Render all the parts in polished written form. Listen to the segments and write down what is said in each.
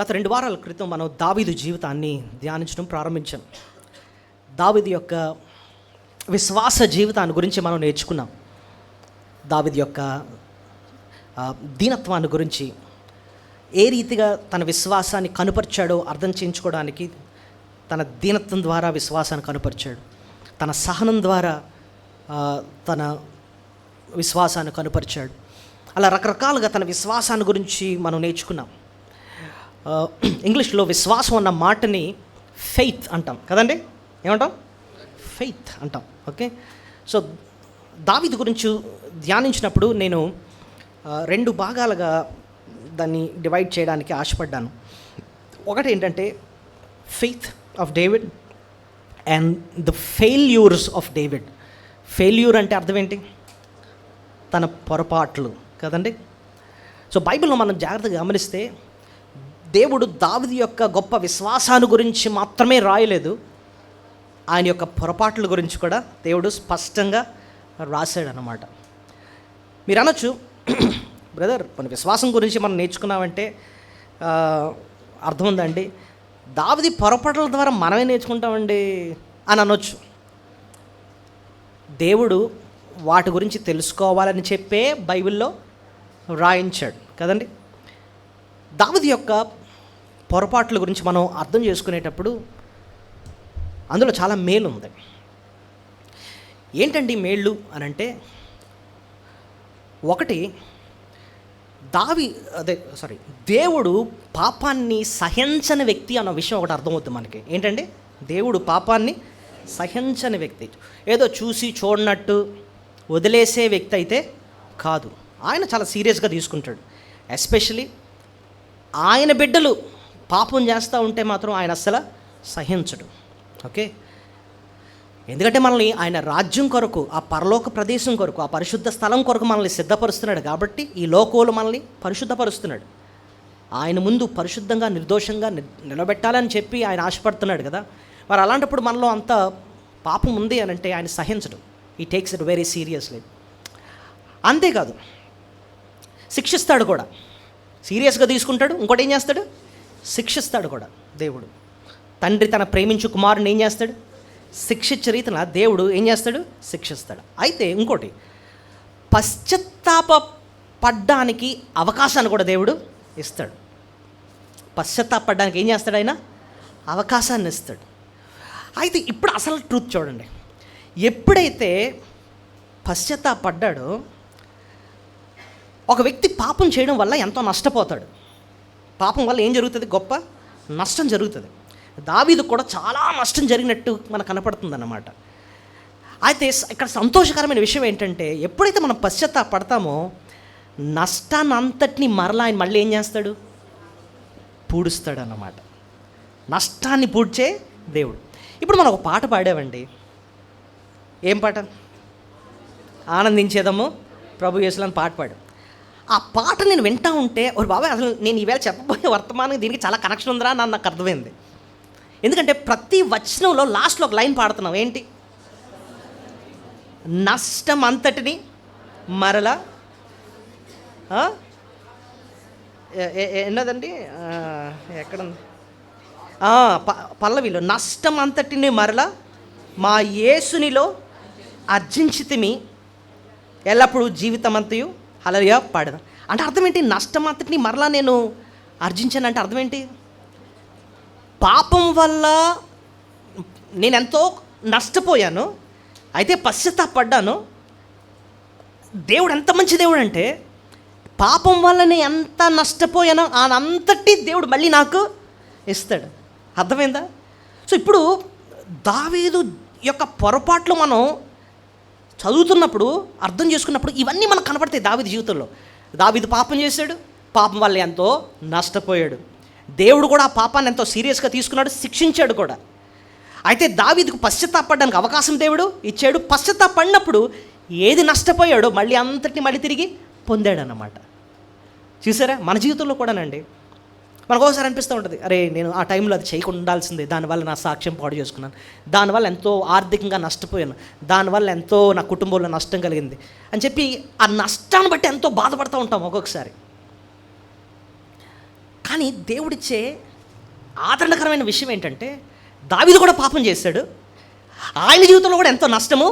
గత 2 వారాల క్రితం మనం దావీదు జీవితాన్ని ధ్యానించడం ప్రారంభించాం. దావీదు యొక్క విశ్వాస జీవితాన్ని గురించి మనం నేర్చుకున్నాం. దావీదు యొక్క దీనత్వాన్ని గురించి, ఏ రీతిగా తన విశ్వాసాన్ని కనుపరిచాడో అర్థం చేయించుకోవడానికి తన దీనత్వం ద్వారా విశ్వాసాన్ని కనుపరిచాడు. తన సహనం ద్వారా తన విశ్వాసాన్ని కనుపరిచాడు. అలా రకరకాలుగా తన విశ్వాసాన్ని గురించి మనం నేర్చుకున్నాం. ఇంగ్లీష్లో విశ్వాసం అన్న మాటని ఫెయిత్ అంటాం కదండి. ఏమంటాం? ఫెయిత్ అంటాం. ఓకే, సో దావీదు గురించి ధ్యానించినప్పుడు నేను 2 భాగాలుగా దాన్ని డివైడ్ చేయడానికి ఆశపడ్డాను. ఒకటి ఏంటంటే faith of David and the failures of David. Failure అంటే అర్థం ఏంటి? తన పొరపాట్లు కదండి. సో బైబిల్లో మనం జాగ్రత్తగా గమనిస్తే దేవుడు దావీదు యొక్క గొప్ప విశ్వాసాన్ని గురించి మాత్రమే రాయలేదు, ఆయన యొక్క పొరపాట్ల గురించి కూడా దేవుడు స్పష్టంగా రాశాడనమాట. మీరు అనొచ్చు, బ్రదర్ మన విశ్వాసం గురించి మనం నేర్చుకున్నామంటే అర్థం ఉందండి, దావీదు పొరపాట్ల ద్వారా మనమే నేర్చుకుంటామండి అని అనొచ్చు. దేవుడు వాటి గురించి తెలుసుకోవాలని చెప్పే బైబిల్లో రాయించాడు కదండి. దావీదు యొక్క పొరపాట్ల గురించి మనం అర్థం చేసుకునేటప్పుడు అందులో చాలా మేలు ఉంది. ఏంటండి మేళ్ళు అని అంటే, ఒకటి దేవుడు పాపాన్ని సహించని వ్యక్తి అన్న విషయం ఒకటి అర్థమవుతుంది మనకి. ఏంటండి? దేవుడు పాపాన్ని సహించని వ్యక్తి. ఏదో చూసి చూడనట్టు వదిలేసే వ్యక్తి అయితే కాదు. ఆయన చాలా సీరియస్గా తీసుకుంటాడు. ఎస్పెషలీ ఆయన బిడ్డలు పాపం చేస్తూ ఉంటే మాత్రం ఆయన అస్సలు సహించడు. ఓకే, ఎందుకంటే మనల్ని ఆయన రాజ్యం కొరకు, ఆ పరలోక ప్రదేశం కొరకు, ఆ పరిశుద్ధ స్థలం కొరకు మనల్ని సిద్ధపరుస్తున్నాడు. కాబట్టి ఈ లోకంలో మనల్ని పరిశుద్ధపరుస్తున్నాడు. ఆయన ముందు పరిశుద్ధంగా నిర్దోషంగా నిలబెట్టాలని చెప్పి ఆయన ఆశపడుతున్నాడు కదా. మరి అలాంటప్పుడు మనలో అంత పాపం ఉంది అని అంటే ఆయన సహించడు. ఈ టేక్స్ ఇట్ వెరీ సీరియస్లీ. అంతేకాదు, శిక్షిస్తాడు కూడా. సీరియస్గా తీసుకుంటాడు. ఇంకోటి ఏం చేస్తాడు? శిక్షిస్తాడు కూడా. దేవుడు తండ్రి తన ప్రేమించు కుమారుని ఏం చేస్తాడు? శిక్షించే రీతిన దేవుడు ఏం చేస్తాడు? శిక్షిస్తాడు. అయితే ఇంకోటి, పశ్చాత్తాపడడానికి అవకాశాన్ని కూడా దేవుడు ఇస్తాడు. పశ్చాత్తాపడడానికి ఏం చేస్తాడు? ఆయన అవకాశాన్ని ఇస్తాడు. అయితే ఇప్పుడు అసలు ట్రూత్ చూడండి. ఎప్పుడైతే పశ్చాత్తాపడ్డాడో, ఒక వ్యక్తి పాపం చేయడం వల్ల ఎంతో నష్టపోతాడు. పాపం వల్ల ఏం జరుగుతుంది? గొప్ప నష్టం జరుగుతుంది. దావీదు కూడా చాలా నష్టం జరిగినట్టు మనకు కనపడుతుంది అన్నమాట. అయితే ఇక్కడ సంతోషకరమైన విషయం ఏంటంటే, ఎప్పుడైతే మనం పశ్చాత్తాపడతామో నష్టాన్ని అంతటినీ మరలా ఆయన మళ్ళీ ఏం చేస్తాడు? పూడుస్తాడు అన్నమాట. నష్టాన్ని పూడ్చే దేవుడు. ఇప్పుడు మనం ఒక పాట పాడామండి. ఏం పాట? ఆనందించేదము ప్రభు యేసులని పాట పాడు. ఆ పాట నేను వింటా ఉంటే, ఓ బాబాయ్, అసలు నేను ఈవేళ చెప్పబోయే వర్తమానం దీనికి చాలా కనెక్షన్ ఉందిరా అని నాకు అర్థమైంది. ఎందుకంటే ప్రతి వచనంలో లాస్ట్లో ఒక లైన్ పాడుతున్నాం. ఏంటి? నష్టం అంతటిని మరలా ఎన్నదండి, ఎక్కడుంది? పల్లవిలో నష్టం అంతటిని మరలా మా యేసునిలో అర్జించితిమి ఎల్లప్పుడూ జీవితమంతయు హల్లెలూయా పాడదా. అంటే అర్థం ఏంటి? నష్టం అంతటిని మరలా నేను అర్జించానంటే అర్థం ఏంటి? పాపం వల్ల నేను ఎంతో నష్టపోయాను, అయితే పశ్చాత్తాపడ్డాను. దేవుడు ఎంత మంచి దేవుడు అంటే, పాపం వల్ల నేను ఎంత నష్టపోయానో అంతటి దేవుడు మళ్ళీ నాకు ఇస్తాడు. అర్థమైందా? సో ఇప్పుడు దావీదు యొక్క పొరపాట్లు మనం చదువుతున్నప్పుడు, అర్థం చేసుకున్నప్పుడు ఇవన్నీ మనకు కనపడతాయి. దావీదు జీవితంలో దావీదు పాపం చేశాడు, పాపం వల్ల ఎంతో నష్టపోయాడు. దేవుడు కూడా ఆ పాపాన్ని ఎంతో సీరియస్గా తీసుకున్నాడు, శిక్షించాడు కూడా. అయితే దావీదుకు పశ్చాత్తాపడడానికి అవకాశం దేవుడు ఇచ్చాడు. పశ్చాత్తాపడినప్పుడు ఏది నష్టపోయాడో మళ్ళీ అంతటిని మళ్ళీ తిరిగి పొందాడు అన్నమాట. చూసారా? మన జీవితంలో కూడానండి మనకు ఒకసారి అనిపిస్తూ ఉంటుంది, అరే నేను ఆ టైంలో అది చేయకుండా ఉండాల్సిందే, దానివల్ల నా సాక్ష్యం పాడు చేసుకున్నాను, దానివల్ల ఎంతో ఆర్థికంగా నష్టపోయాను, దానివల్ల ఎంతో నా కుటుంబంలో నష్టం కలిగింది అని చెప్పి ఆ నష్టాన్ని బట్టి ఎంతో బాధపడుతూ ఉంటాం ఒక్కొక్కసారి. కానీ దేవుడిచ్చే ఆదరణకరమైన విషయం ఏంటంటే దావీదు కూడా పాపం చేశాడు, ఆయన జీవితంలో కూడా ఎంతో నష్టము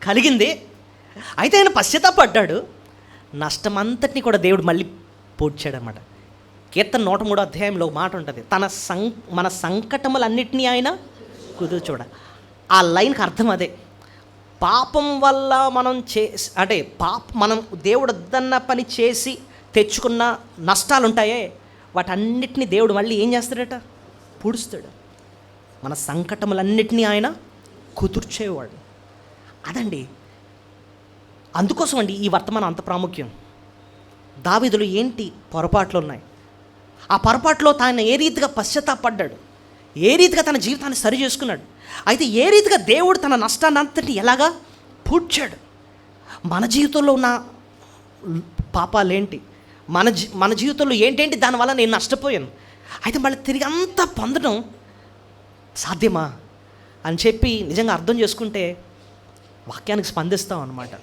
కలిగింది. అయితే ఆయన పశ్చాత్తాపడ్డాడు, నష్టమంతటిని కూడా దేవుడు మళ్ళీ పూడ్చాడనమాట. కీర్తన 103 అధ్యాయంలో మాట ఉంటుంది, మన సంకటములన్నిటినీ ఆయన కుదుర్చూడ. ఆ లైన్కి అర్థం అదే. పాపం వల్ల మనం మనం దేవుడు వద్దన్న పని చేసి తెచ్చుకున్న నష్టాలు ఉంటాయే, వాటన్నిటినీ దేవుడు మళ్ళీ ఏం చేస్తాడట? పూడుస్తాడు. మన సంకటములన్నిటినీ ఆయన కుదుర్చేవాడు. అదండి, అందుకోసం అండి ఈ వర్తమానం అంత ప్రాముఖ్యం. దావీదులో ఏంటి పొరపాట్లు ఉన్నాయి, ఆ పొరపాట్లో తాను ఏ రీతిగా పశ్చాత్తాపడ్డాడు, ఏ రీతిగా తన జీవితాన్ని సరి చేసుకున్నాడు, అయితే ఏ రీతిగా దేవుడు తన నష్టాన్ని అంతటి ఎలాగా పూడ్చాడు. మన జీవితంలో ఉన్న పాపాలేంటి, మన జీవితంలో ఏంటేంటి దానివల్ల నేను నష్టపోయాను, అయితే మళ్ళీ తిరిగి అంతా పొందడం సాధ్యమా అని చెప్పి నిజంగా అర్థం చేసుకుంటే వాక్యానికి స్పందిస్తాం అన్నమాట.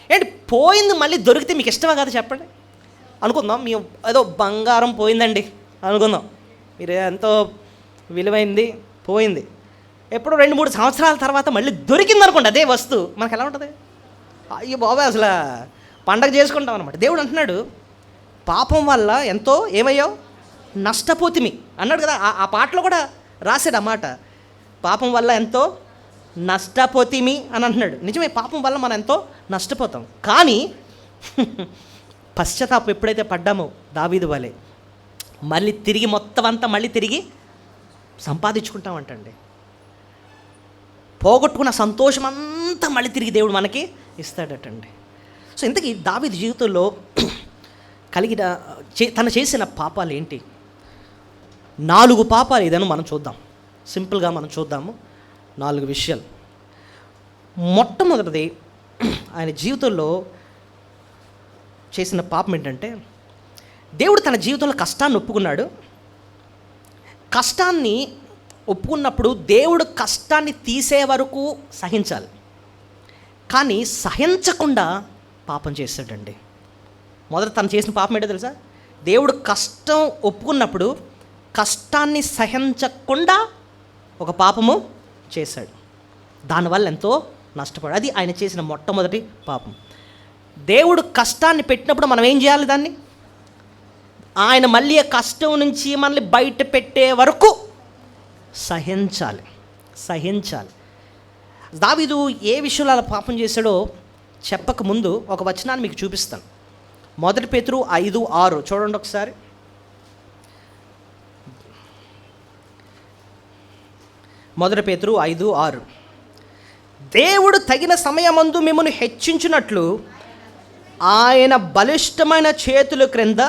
ఏంటి పోయింది మళ్ళీ దొరికితే మీకు ఇష్టమా కదా చెప్పండి. అనుకుందాం మీ ఏదో బంగారం పోయిందండి అనుకుందాం, మీరు ఎంతో విలువైంది పోయింది, ఎప్పుడో 2-3 సంవత్సరాల తర్వాత మళ్ళీ దొరికింది అనుకోండి అదే వస్తువు, మనకు ఎలా ఉంటుంది? అయ్యో బాబాయ్ అసలు పండగ చేసుకుంటాం అనమాట. దేవుడు అంటున్నాడు, పాపం వల్ల ఎంతో ఏమయ్యావు? నష్టపోతిమి అన్నాడు కదా. ఆ పాటలో కూడా రాశాడు అన్నమాట, పాపం వల్ల ఎంతో నష్టపోతిమి అని అంటున్నాడు. నిజమే, పాపం వల్ల మనం ఎంతో నష్టపోతాం. కానీ పశ్చాత్తాపం ఎప్పుడైతే పడ్డామో దావీదు వలె మళ్ళీ తిరిగి మొత్తం అంతా మళ్ళీ తిరిగి సంపాదించుకుంటామంటండి. పోగొట్టుకున్న సంతోషం అంతా మళ్ళీ తిరిగి దేవుడు మనకి ఇస్తాడటండి. సో ఇంతకీ దావీదు జీవితంలో కలిగిన తను చేసిన పాపాలు ఏంటి? 4 పాపాలు ఏదైనా మనం చూద్దాం, సింపుల్గా మనం చూద్దాము. 4 విషయాలు. మొట్టమొదటిది, ఆయన జీవితంలో చేసిన పాపం ఏంటంటే, దేవుడు తన జీవితంలో కష్టాన్ని ఒప్పుకున్నాడు. కష్టాన్ని ఒప్పుకున్నప్పుడు దేవుడు కష్టాన్ని తీసే వరకు సహించాలి, కానీ సహించకుండా పాపం చేశాడండి. మొదట తను చేసిన పాపం ఏంటో తెలుసా? దేవుడు కష్టం ఒప్పుకున్నప్పుడు కష్టాన్ని సహించకుండా ఒక పాపము చేశాడు, దానివల్ల ఎంతో నష్టపడు. అది ఆయన చేసిన మొట్టమొదటి పాపం. దేవుడు కష్టాన్ని పెట్టినప్పుడు మనం ఏం చేయాలి? దాన్ని ఆయన మళ్ళీ ఆ కష్టం నుంచి మనల్ని బయట పెట్టే వరకు సహించాలి. దావీదు ఏ విషయంలో అలా పాపం చేశాడో చెప్పక ముందు ఒక వచనాన్ని మీకు చూపిస్తాను. 1 పేతురు 5:6 చూడండి ఒకసారి. 1 పేతురు 5:6, దేవుడు తగిన సమయమందు మిమ్మల్ని హెచ్చించినట్లు ఆయన బలిష్టమైన చేతుల క్రింద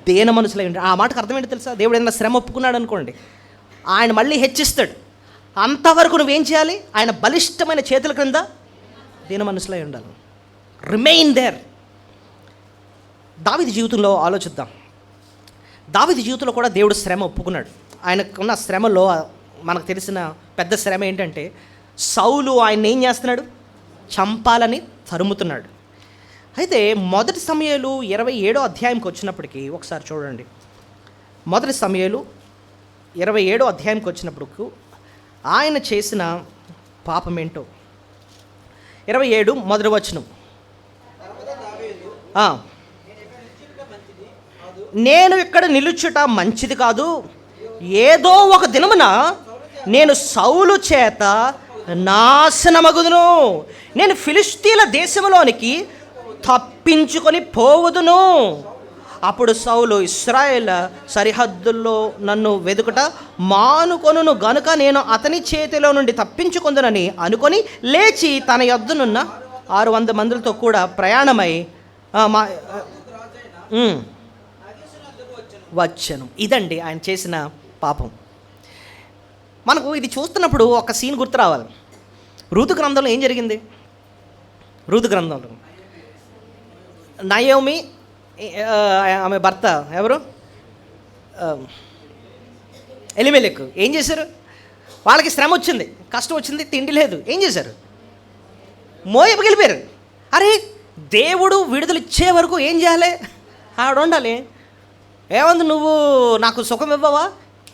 దేన మనసులై ఉంటాడు. ఆ మాటకు అర్థం ఏంటి తెలుసా? దేవుడు ఏదైనా శ్రమ ఒప్పుకున్నాడు అనుకోండి, ఆయన మళ్ళీ హెచ్చిస్తాడు. అంతవరకు నువ్వేం చేయాలి? ఆయన బలిష్టమైన చేతుల క్రింద దేన మనసులై ఉండాలి. Remain there. దావీదు జీవితంలో ఆలోచిద్దాం. దావీదు జీవితంలో కూడా దేవుడు శ్రమ ఒప్పుకున్నాడు. ఆయనకున్న శ్రమలో మనకు తెలిసిన పెద్ద శ్రమ ఏంటంటే, సౌలు ఆయన ఏం చేస్తున్నాడు? చంపాలని తరుముతున్నాడు. అయితే 1 సమూయేలు 27వ అధ్యాయంకి వచ్చినప్పటికీ ఒకసారి చూడండి. 1 సమూయేలు 27వ అధ్యాయంకి వచ్చినప్పుడు ఆయన చేసిన పాపం ఏంటో. 27 మొదటి వచనం, నేను ఇక్కడ నిలుచుట మంచిది కాదు, ఏదో ఒక దినమున నేను సౌలు చేత నాశనమగుదును, నేను ఫిలిష్తీల దేశంలోనికి తప్పించుకొని పోవుదును. అప్పుడు సౌలు ఇశ్రాయేల్ సరిహద్దుల్లో నన్ను వెదుకుట మానుకొనును గనుక నేను అతని చేతిలో నుండి తప్పించుకుందునని అనుకొని లేచి తన యొద్దనున్న 600 మందితో కూడా ప్రయాణమై వచ్చాను. ఇదండి ఆయన చేసిన పాపం. మనకు ఇది చూస్తున్నప్పుడు ఒక సీన్ గుర్తు రావాలి. రూతు గ్రంథంలో ఏం జరిగింది? రూతు గ్రంథంలో నయోమి ఆమె భర్త ఎవరు? ఎలిమెలెకు ఏం చేశారు? వాళ్ళకి శ్రమ వచ్చింది, కష్టం వచ్చింది, తిండి లేదు. ఏం చేశారు? మోయాబుకి వెళ్ళిపోయారు. అరే దేవుడు విడుదల ఇచ్చే వరకు ఏం చేయాలి? ఆవిడ ఉండాలి. ఏమంది, నువ్వు నాకు సుఖం ఇవ్వవా,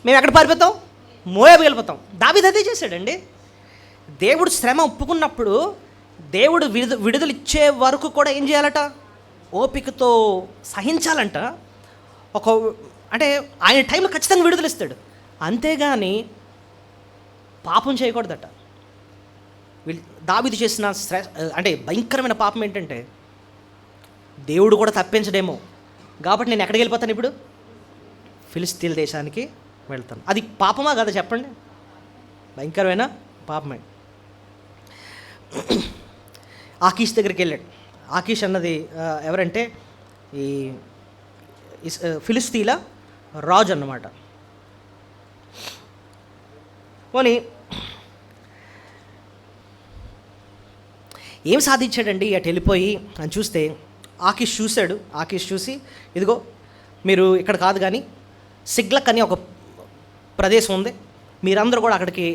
మేము ఎక్కడ పారిపోతాం, మోయాబు వెళ్ళిపోతాం. దావీదు అదే చేశాడండి. దేవుడు శ్రమ ఒప్పుకున్నప్పుడు దేవుడు విడుదల ఇచ్చే వరకు కూడా ఏం చేయాలట, ఓపికతో సహించాలంట. అంటే ఆయన టైంలో ఖచ్చితంగా విడుదల ఇస్తాడు, అంతేగాని పాపం చేయకూడదట. దావీదు చేసిన అంటే భయంకరమైన పాపం ఏంటంటే, దేవుడు కూడా తప్పించడేమో కాబట్టి నేను ఎక్కడికి వెళ్ళిపోతాను ఇప్పుడు, ఫిలిస్తీన్ దేశానికి వెళ్తాను. అది పాపమా కదా చెప్పండి? భయంకరమైన పాపమే. ఆకీష్ దగ్గరికి వెళ్ళాడు. ఆకీష్ అన్నది ఎవరంటే ఈ ఫిలిస్తీన్ల రాజు అన్నమాట. పోనీ ఏం సాధించాడండి అటు వెళ్ళిపోయి అని చూస్తే, ఆకీష్ చూశాడు. ఆకీష్ చూసి, ఇదిగో మీరు ఇక్కడ కాదు కానీ సిగ్లక్ అని ఒక ప్రదేశం ఉంది, మీరందరూ కూడా అక్కడికి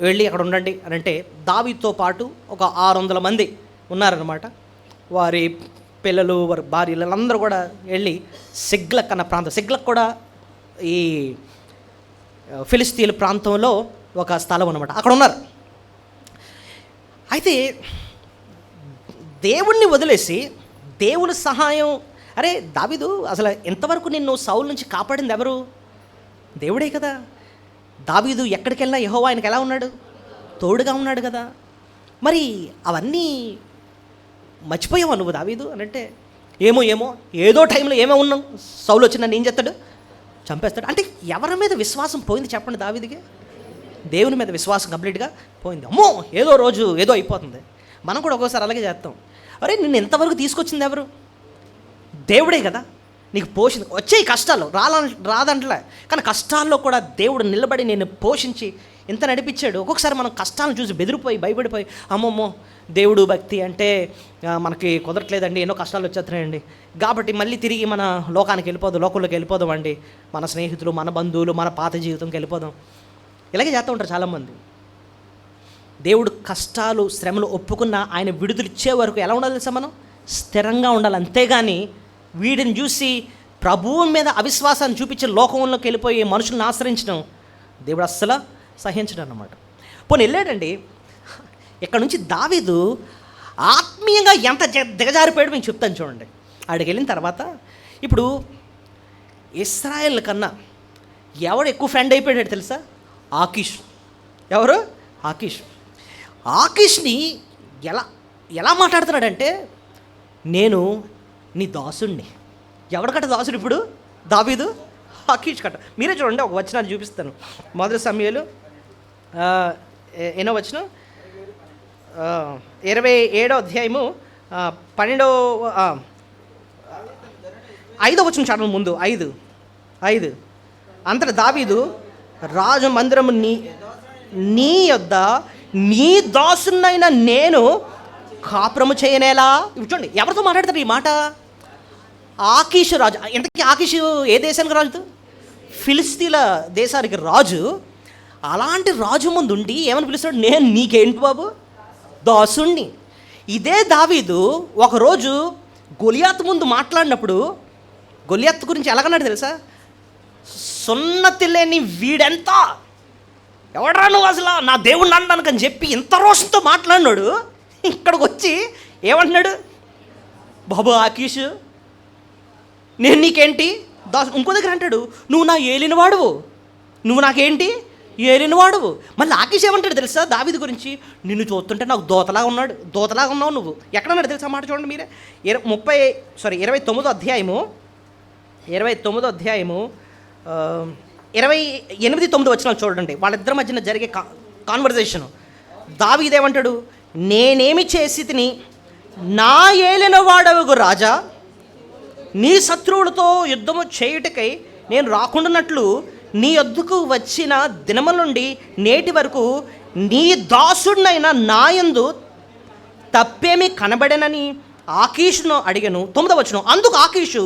వెళ్ళి అక్కడ ఉండండి అని అంటే, దావీదుతో పాటు ఒక 600 మంది ఉన్నారన్నమాట. వారి పిల్లలు, వారి భార్యలు అందరూ కూడా వెళ్ళి సిగ్లక్ అన్న ప్రాంతం, సిగ్లక్ కూడా ఈ ఫిలిస్తీన్ ప్రాంతంలో ఒక స్థలం అన్నమాట, అక్కడ ఉన్నారు. అయితే దేవుణ్ణి వదిలేసి దేవుని సహాయం, అరే దావీదు అసలు ఎంతవరకు నిన్ను సౌలు నుంచి కాపాడింది ఎవరు? దేవుడే కదా. దావీదు ఎక్కడికి వెళ్ళినా యెహోవా ఆయనకి ఎలా ఉన్నాడు? తోడుగా ఉన్నాడు కదా. మరి అవన్నీ మర్చిపోయావా నువ్వు దావీదు అని అంటే, ఏమో ఏదో టైంలో ఏమో ఉన్నాం, సౌలు వచ్చి నన్ను ఏం చేస్తాడు, చంపేస్తాడు. అంటే ఎవరి మీద విశ్వాసం పోయింది చెప్పండి దావీదుకి? దేవుని మీద విశ్వాసం కంప్లీట్గా పోయింది. అమ్మో ఏదో రోజు ఏదో అయిపోతుంది. మనం కూడా ఒక్కోసారి అలాగే చేస్తాం. అరే నిన్ను ఎంతవరకు తీసుకొచ్చింది ఎవరు? దేవుడే కదా. నీకు పోషింది, వచ్చేయి కష్టాలు రాదంటలే, కానీ కష్టాల్లో కూడా దేవుడు నిలబడి నేను పోషించి ఎంత నడిపించాడు. ఒక్కొక్కసారి మనం కష్టాలను చూసి బెదిరిపోయి భయపడిపోయి, అమ్మమ్మో దేవుడు భక్తి అంటే మనకి కుదరట్లేదండి, ఎన్నో కష్టాలు వచ్చేస్తున్నాయండి, కాబట్టి మళ్ళీ తిరిగి మన లోకంలోకి వెళ్ళిపోదాం అండి, మన స్నేహితులు, మన బంధువులు, మన పాత జీవితంకి వెళ్ళిపోదాం. ఇలాగే చేస్తూ ఉంటారు చాలామంది. దేవుడు కష్టాలు శ్రమలు ఒప్పుకున్న ఆయన విడుదలిచ్చే వరకు ఎలా ఉండాలి తెలుసా? మనం స్థిరంగా ఉండాలి. అంతేగాని వీడిని చూసి ప్రభువు మీద అవిశ్వాసాన్ని చూపించి లోకంలోకి వెళ్ళిపోయి మనుషులను ఆశ్రయించడం దేవుడు అస్సలు సహించడం అన్నమాట. పోనీ వెళ్ళాడండి. ఇక్కడ నుంచి దావీదు ఆత్మీయంగా ఎంత దిగజారిపోయాడు మీకు చెప్తాను చూడండి. ఆడికి వెళ్ళిన తర్వాత ఇప్పుడు ఇశ్రాయేల్ కన్నా ఎవడు ఎక్కువ ఫ్రెండ్ అయిపోయాడు తెలుసా? ఆకీష్. ఎవరు? ఆకీష్. ఆకీష్ని ఎలా మాట్లాడుతున్నాడంటే, నేను నీ దాసుణ్ణి. ఎవరికట్ట దాసుడు ఇప్పుడు? దావీదు ఆకీష్ కట్ట. మీరే చూడండి, ఒక వచనాన్ని చూపిస్తాను. మొదటి సమూయేలు ఎన్నో వచనం, 27వ అధ్యాయము 5వ వచనం చాటం ముందు 5 అంతటా దావీదు రాజు మందిరము నీ యొద్ద నీ దాసునైన నేను కాపురము చేయనేలా. చూడండి ఎవరితో మాట్లాడతారు ఈ మాట? ఆకీషు రాజు. ఎంతకీ ఆకీషు ఏ దేశానికి రాజు? ఫిలిస్తీన్ల దేశానికి రాజు. అలాంటి రాజు ముందు ఉండి ఏమని పిలుస్తాడు? నేను నీకేంటి బాబు? దాసుణ్ణి. ఇదే దావీదు ఒకరోజు గొలియాతు ముందు మాట్లాడినప్పుడు గొలియాతు గురించి ఎలాగన్నాడు తెలుసా? సున్నతి లేని వీడెంత, ఎవడరా నువ్వు అసలు నా దేవుణ్ణి అనడానికి అని చెప్పి ఇంత రోషంతో మాట్లాడినాడు. ఇక్కడికి వచ్చి ఏమంటున్నాడు? బాబు ఆకీష్, నేను నీకేంటి దాసు. ఇంకో దగ్గర అంటాడు, నువ్వు నా ఏలినవాడువు, నువ్వు నాకేంటి ఏలినవాడువు. మళ్ళీ ఆకీష్ ఏమంటాడు తెలుసా దావీదు గురించి? నిన్ను చూస్తుంటే నాకు దోతలాగా ఉన్నావు నువ్వు. ఎక్కడన్నాడు తెలుసా మాట చూడండి మీరే. 29వ అధ్యాయము 28-9 వచనాలు చూడండి. వాళ్ళిద్దరి మధ్యన జరిగే కాన్వర్జేషను. దావీదేమంటాడు? నేనేమి చేసి తిని నా ఏలిన వాడవగు రాజా, నీ శత్రువులతో యుద్ధము చేయుటకై నేను రాకుండానట్లు నీ యొద్దకు వచ్చిన దినముల నుండి నేటి వరకు నీ దాసుడినైన నా యందు తప్పేమి కనబడనని ఆకీషును అడిగను. 9వ వచనం, అందుకు ఆకీషు,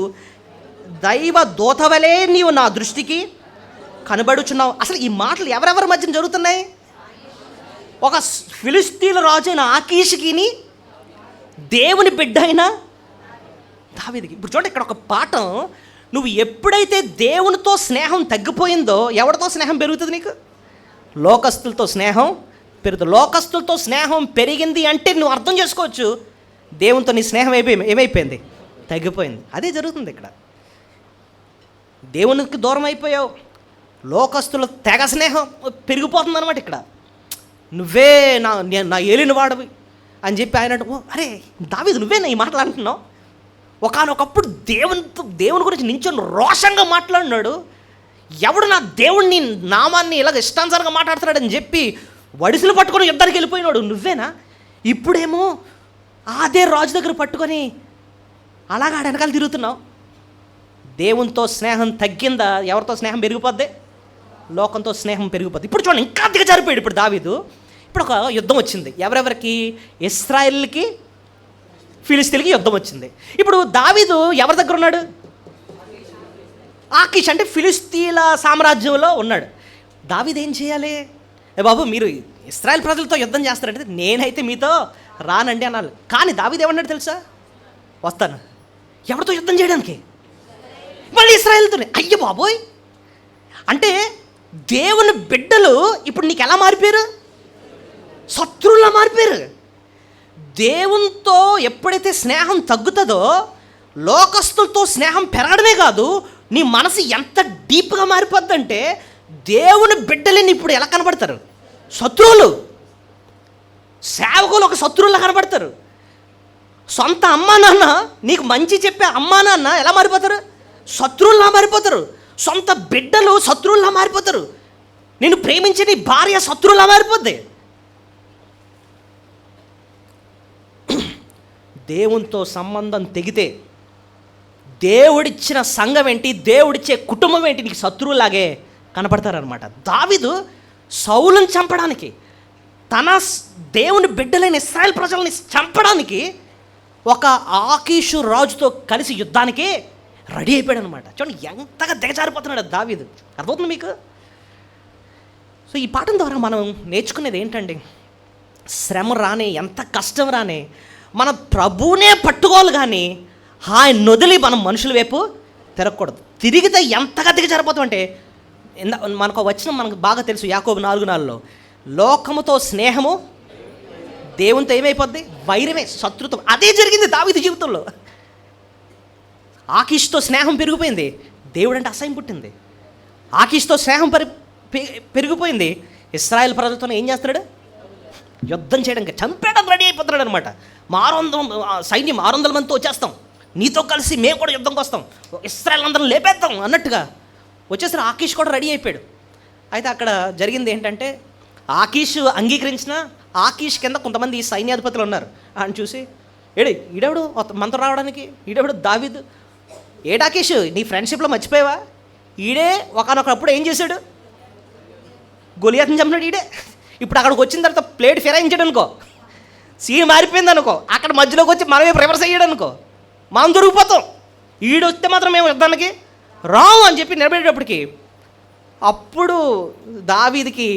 దైవ దూతవలే నీవు నా దృష్టికి కనబడుచున్నావు. అసలు ఈ మాటలు ఎవరెవరి మధ్యన జరుగుతున్నాయి? ఒక ఫిలిస్తీన్ల రాజు అయిన ఆకీషుకిని దేవుని బిడ్డ అయిన దావీదుకి. ఇప్పుడు చూడండి, ఇక్కడ ఒక పాఠం నువ్వు ఎప్పుడైతే దేవునితో స్నేహం తగ్గిపోయిందో ఎవరితో స్నేహం పెరుగుతుంది నీకు? లోకస్తులతో స్నేహం పెరుగుతుంది. లోకస్తులతో స్నేహం పెరిగింది అంటే నువ్వు అర్థం చేసుకోవచ్చు, దేవునితో నీ స్నేహం ఏమైపోయింది? తగ్గిపోయింది. అదే జరుగుతుంది ఇక్కడ. దేవునికి దూరం అయిపోయావు, లోకస్తుల తెగ స్నేహం పెరిగిపోతుంది అనమాట. ఇక్కడ నువ్వే నా ఏలిన వాడవి అని చెప్పి ఆయన అరే దావీదు నువ్వేనా ఈ మాటలు అంటున్నావు? ఒకానొకప్పుడు దేవుని గురించి నించొని రోషంగా మాట్లాడినాడు. ఎవడు నా దేవుణ్ణి నామాన్ని ఇలాగ ఇష్టానుసారంగా మాట్లాడుతున్నాడని చెప్పి వడిసలు పట్టుకొని యుద్ధానికి వెళ్ళిపోయినాడు. నువ్వేనా ఇప్పుడేమో అదే రాజు దగ్గర పట్టుకొని అలాగ వెనకాల తిరుగుతున్నావు? దేవునితో స్నేహం తగ్గిందా? ఎవరితో స్నేహం పెరిగిపోద్ది? లోకంతో స్నేహం పెరిగిపోద్ది. ఇప్పుడు చూడండి, ఇంకా దిగజారిపోయాడు ఇప్పుడు దావీదు. ఇప్పుడు ఒక యుద్ధం వచ్చింది. ఎవరెవరికి? ఇశ్రాయేలుకి ఫిలిస్తీన్లకి యుద్ధం వచ్చింది. ఇప్పుడు దావీదు ఎవరి దగ్గర ఉన్నాడు? ఆకీష్ అంటే ఫిలిస్తీన్ల సామ్రాజ్యంలో ఉన్నాడు. దావీదు ఏం చేయాలి? బాబు మీరు ఇశ్రాయేల్ ప్రజలతో యుద్ధం చేస్తారంటే నేనైతే మీతో రానండి అనాలి. కానీ దావీదు ఏమన్నాడు తెలుసా? వస్తాను. ఎవరితో యుద్ధం చేయడానికి? మళ్ళీ ఇశ్రాయేల్తోనే. అయ్య బాబోయ్, అంటే దేవుని బిడ్డలు ఇప్పుడు నీకు ఎలా మారిపోయారు? శత్రువులా మారిపోయారు. దేవునితో ఎప్పుడైతే స్నేహం తగ్గుతుందో లోకస్తులతో స్నేహం పెరగడమే కాదు, నీ మనసు ఎంత డీప్గా మారిపోద్దంటే దేవుని బిడ్డలని ఇప్పుడు ఎలా కనబడతారు? శత్రువులు. సేవకులు ఒక శత్రువులా కనబడతారు. సొంత అమ్మా నాన్న నీకు మంచి చెప్పే అమ్మా నాన్న ఎలా మారిపోతారు? శత్రువుల్లా మారిపోతారు. సొంత బిడ్డలు శత్రువుల్లా మారిపోతారు. నేను ప్రేమించే నీ భార్య శత్రువులా మారిపోద్ది. దేవునితో సంబంధం తెగితే దేవుడిచ్చిన సంఘం ఏంటి, దేవుడిచ్చే కుటుంబం ఏంటి నీకు శత్రువులాగే కనపడతారనమాట. దావీదు సౌలుని చంపడానికి, తన దేవుని బిడ్డలైన ఇశ్రాయేల్ ప్రజల్ని చంపడానికి ఒక ఆకీషు రాజుతో కలిసి యుద్ధానికి రెడీ అయిపోయాడు అనమాట. చూడండి ఎంతగా దిగజారిపోతున్నాడు దావీదు. అర్థమవుతుంది మీకు? సో ఈ పాఠం ద్వారా మనం నేర్చుకునేది ఏంటండి? శ్రమ రానే, ఎంత కష్టం రానే మన ప్రభువునే పట్టుకోవాలి, కానీ ఆయన నొదిలి మనం మనుషుల వైపు తిరగకూడదు. తిరిగితే ఎంతగా దిగజారిపోతామంటే, మనకు వచ్చిన మనకు బాగా తెలుసు, యాకోబు 4:4 లోకముతో స్నేహము దేవునితో ఏమైపోద్ది? వైరమే, శత్రుత్వం. అదే జరిగింది దావీదు జీవితంలో. ఆకీష్తో స్నేహం పెరిగిపోయింది, దేవుడు అంటే అసహ్యం పుట్టింది. ఆకీష్తో స్నేహం పెరిగిపోయింది, ఇశ్రాయేల్ ప్రజలతో ఏం చేస్తున్నాడు? యుద్ధం చేయడానికి, చంపేయడానికి రెడీ అయిపోతున్నాడు అనమాట. 600 మందితో వచ్చేస్తాం, నీతో కలిసి మేము కూడా యుద్ధంకి వస్తాం, ఇశ్రాయేల్ అందరం లేపేద్దాం అన్నట్టుగా వచ్చేసరి ఆకీష్ కూడా రెడీ అయిపోయాడు. అయితే అక్కడ జరిగింది ఏంటంటే, ఆకీష్ అంగీకరించిన ఆకీష్ కింద కొంతమంది సైన్యాధిపతులు ఉన్నారు. ఆయన చూసి ఈడెవడు మనతో రావడానికి, ఈడెవడు దావీదు, ఆకీష్ నీ ఫ్రెండ్షిప్లో మర్చిపోయావా? ఈడే ఒకనొకప్పుడు ఏం చేశాడు? గొలియాతని చంపినాడు ఈడే. ఇప్పుడు అక్కడికి వచ్చిన తర్వాత ప్లేట్ ఫిరాయించాడు అనుకో, సీన్ మారిపోయింది అనుకో, అక్కడ మధ్యలోకి వచ్చి మనమే రివర్స్ అయ్యాడు అనుకో, మనం దొరికిపోతాం. ఈడొస్తే మాత్రం మేము యుద్ధానికి రాము అని చెప్పి నిలబడేటప్పటికి అప్పుడు దావీదుకి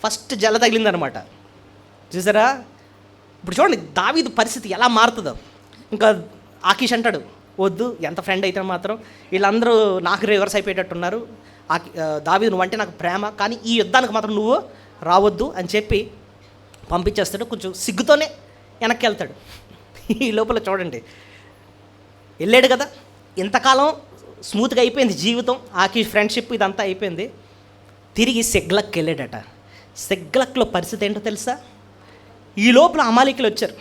ఫస్ట్ జల తగిలిందనమాట. చూసారా? ఇప్పుడు చూడండి దావీదు పరిస్థితి ఎలా మారుతుందో. ఇంకా ఆకీష్ అంటాడు, వద్దు, ఎంత ఫ్రెండ్ అయితే మాత్రం వీళ్ళందరూ నాకు రివర్స్ అయిపోయేటట్టున్నారు, దావీదు నువ్వంటే నాకు ప్రేమ, కానీ ఈ యుద్ధానికి మాత్రం నువ్వు రావద్దు అని చెప్పి పంపించేస్తాడు. కొంచెం సిగ్గుతోనే వెనక్కి వెళ్తాడు. ఈ లోపల చూడండి, వెళ్ళాడు కదా, ఇంతకాలం స్మూత్గా అయిపోయింది జీవితం, ఆకీష్ ఫ్రెండ్షిప్ ఇదంతా అయిపోయింది. తిరిగి సిగ్లక్కి వెళ్ళాడట. సిగ్లక్లో పరిస్థితి ఏంటో తెలుసా? ఈ లోపల అమాలేకీయులు వచ్చారు.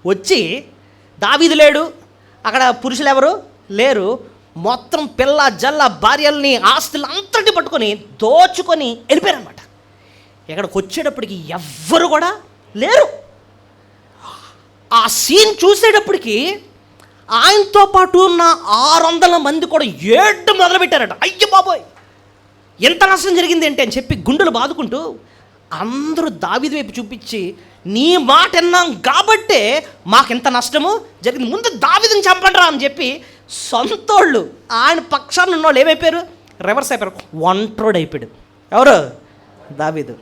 వచ్చి దావీదు లేడు, అక్కడ పురుషులు ఎవరు లేరు, మొత్తం పిల్ల జల్ల భార్యల్ని ఆస్తులు అంతటి పట్టుకొని దోచుకొని వెళ్ళిపోయారనమాట. ఇక్కడికి వచ్చేటప్పటికి ఎవ్వరు కూడా లేరు. ఆ సీన్ చూసేటప్పటికి ఆయనతో పాటు ఉన్న 600 మంది కూడా ఏడ్డం మొదలుపెట్టారట. అయ్య బాబోయ్, ఎంత నష్టం జరిగింది ఏంటి అని చెప్పి గుండెలు బాదుకుంటూ అందరూ దావీదు వైపు చూపించి, నీ మాట విన్నాం కాబట్టే మాకెంత నష్టము జరిగింది, ముందు దావీదుని చంపండిరా అని చెప్పి సొంతోళ్ళు ఆయన పక్షాన్ని ఉన్నోళ్ళు ఏమైపోయారు? రివర్స్ అయిపోయారు, ఒంటరోడు అయిపోయాడు. ఎవరు? దావీదు.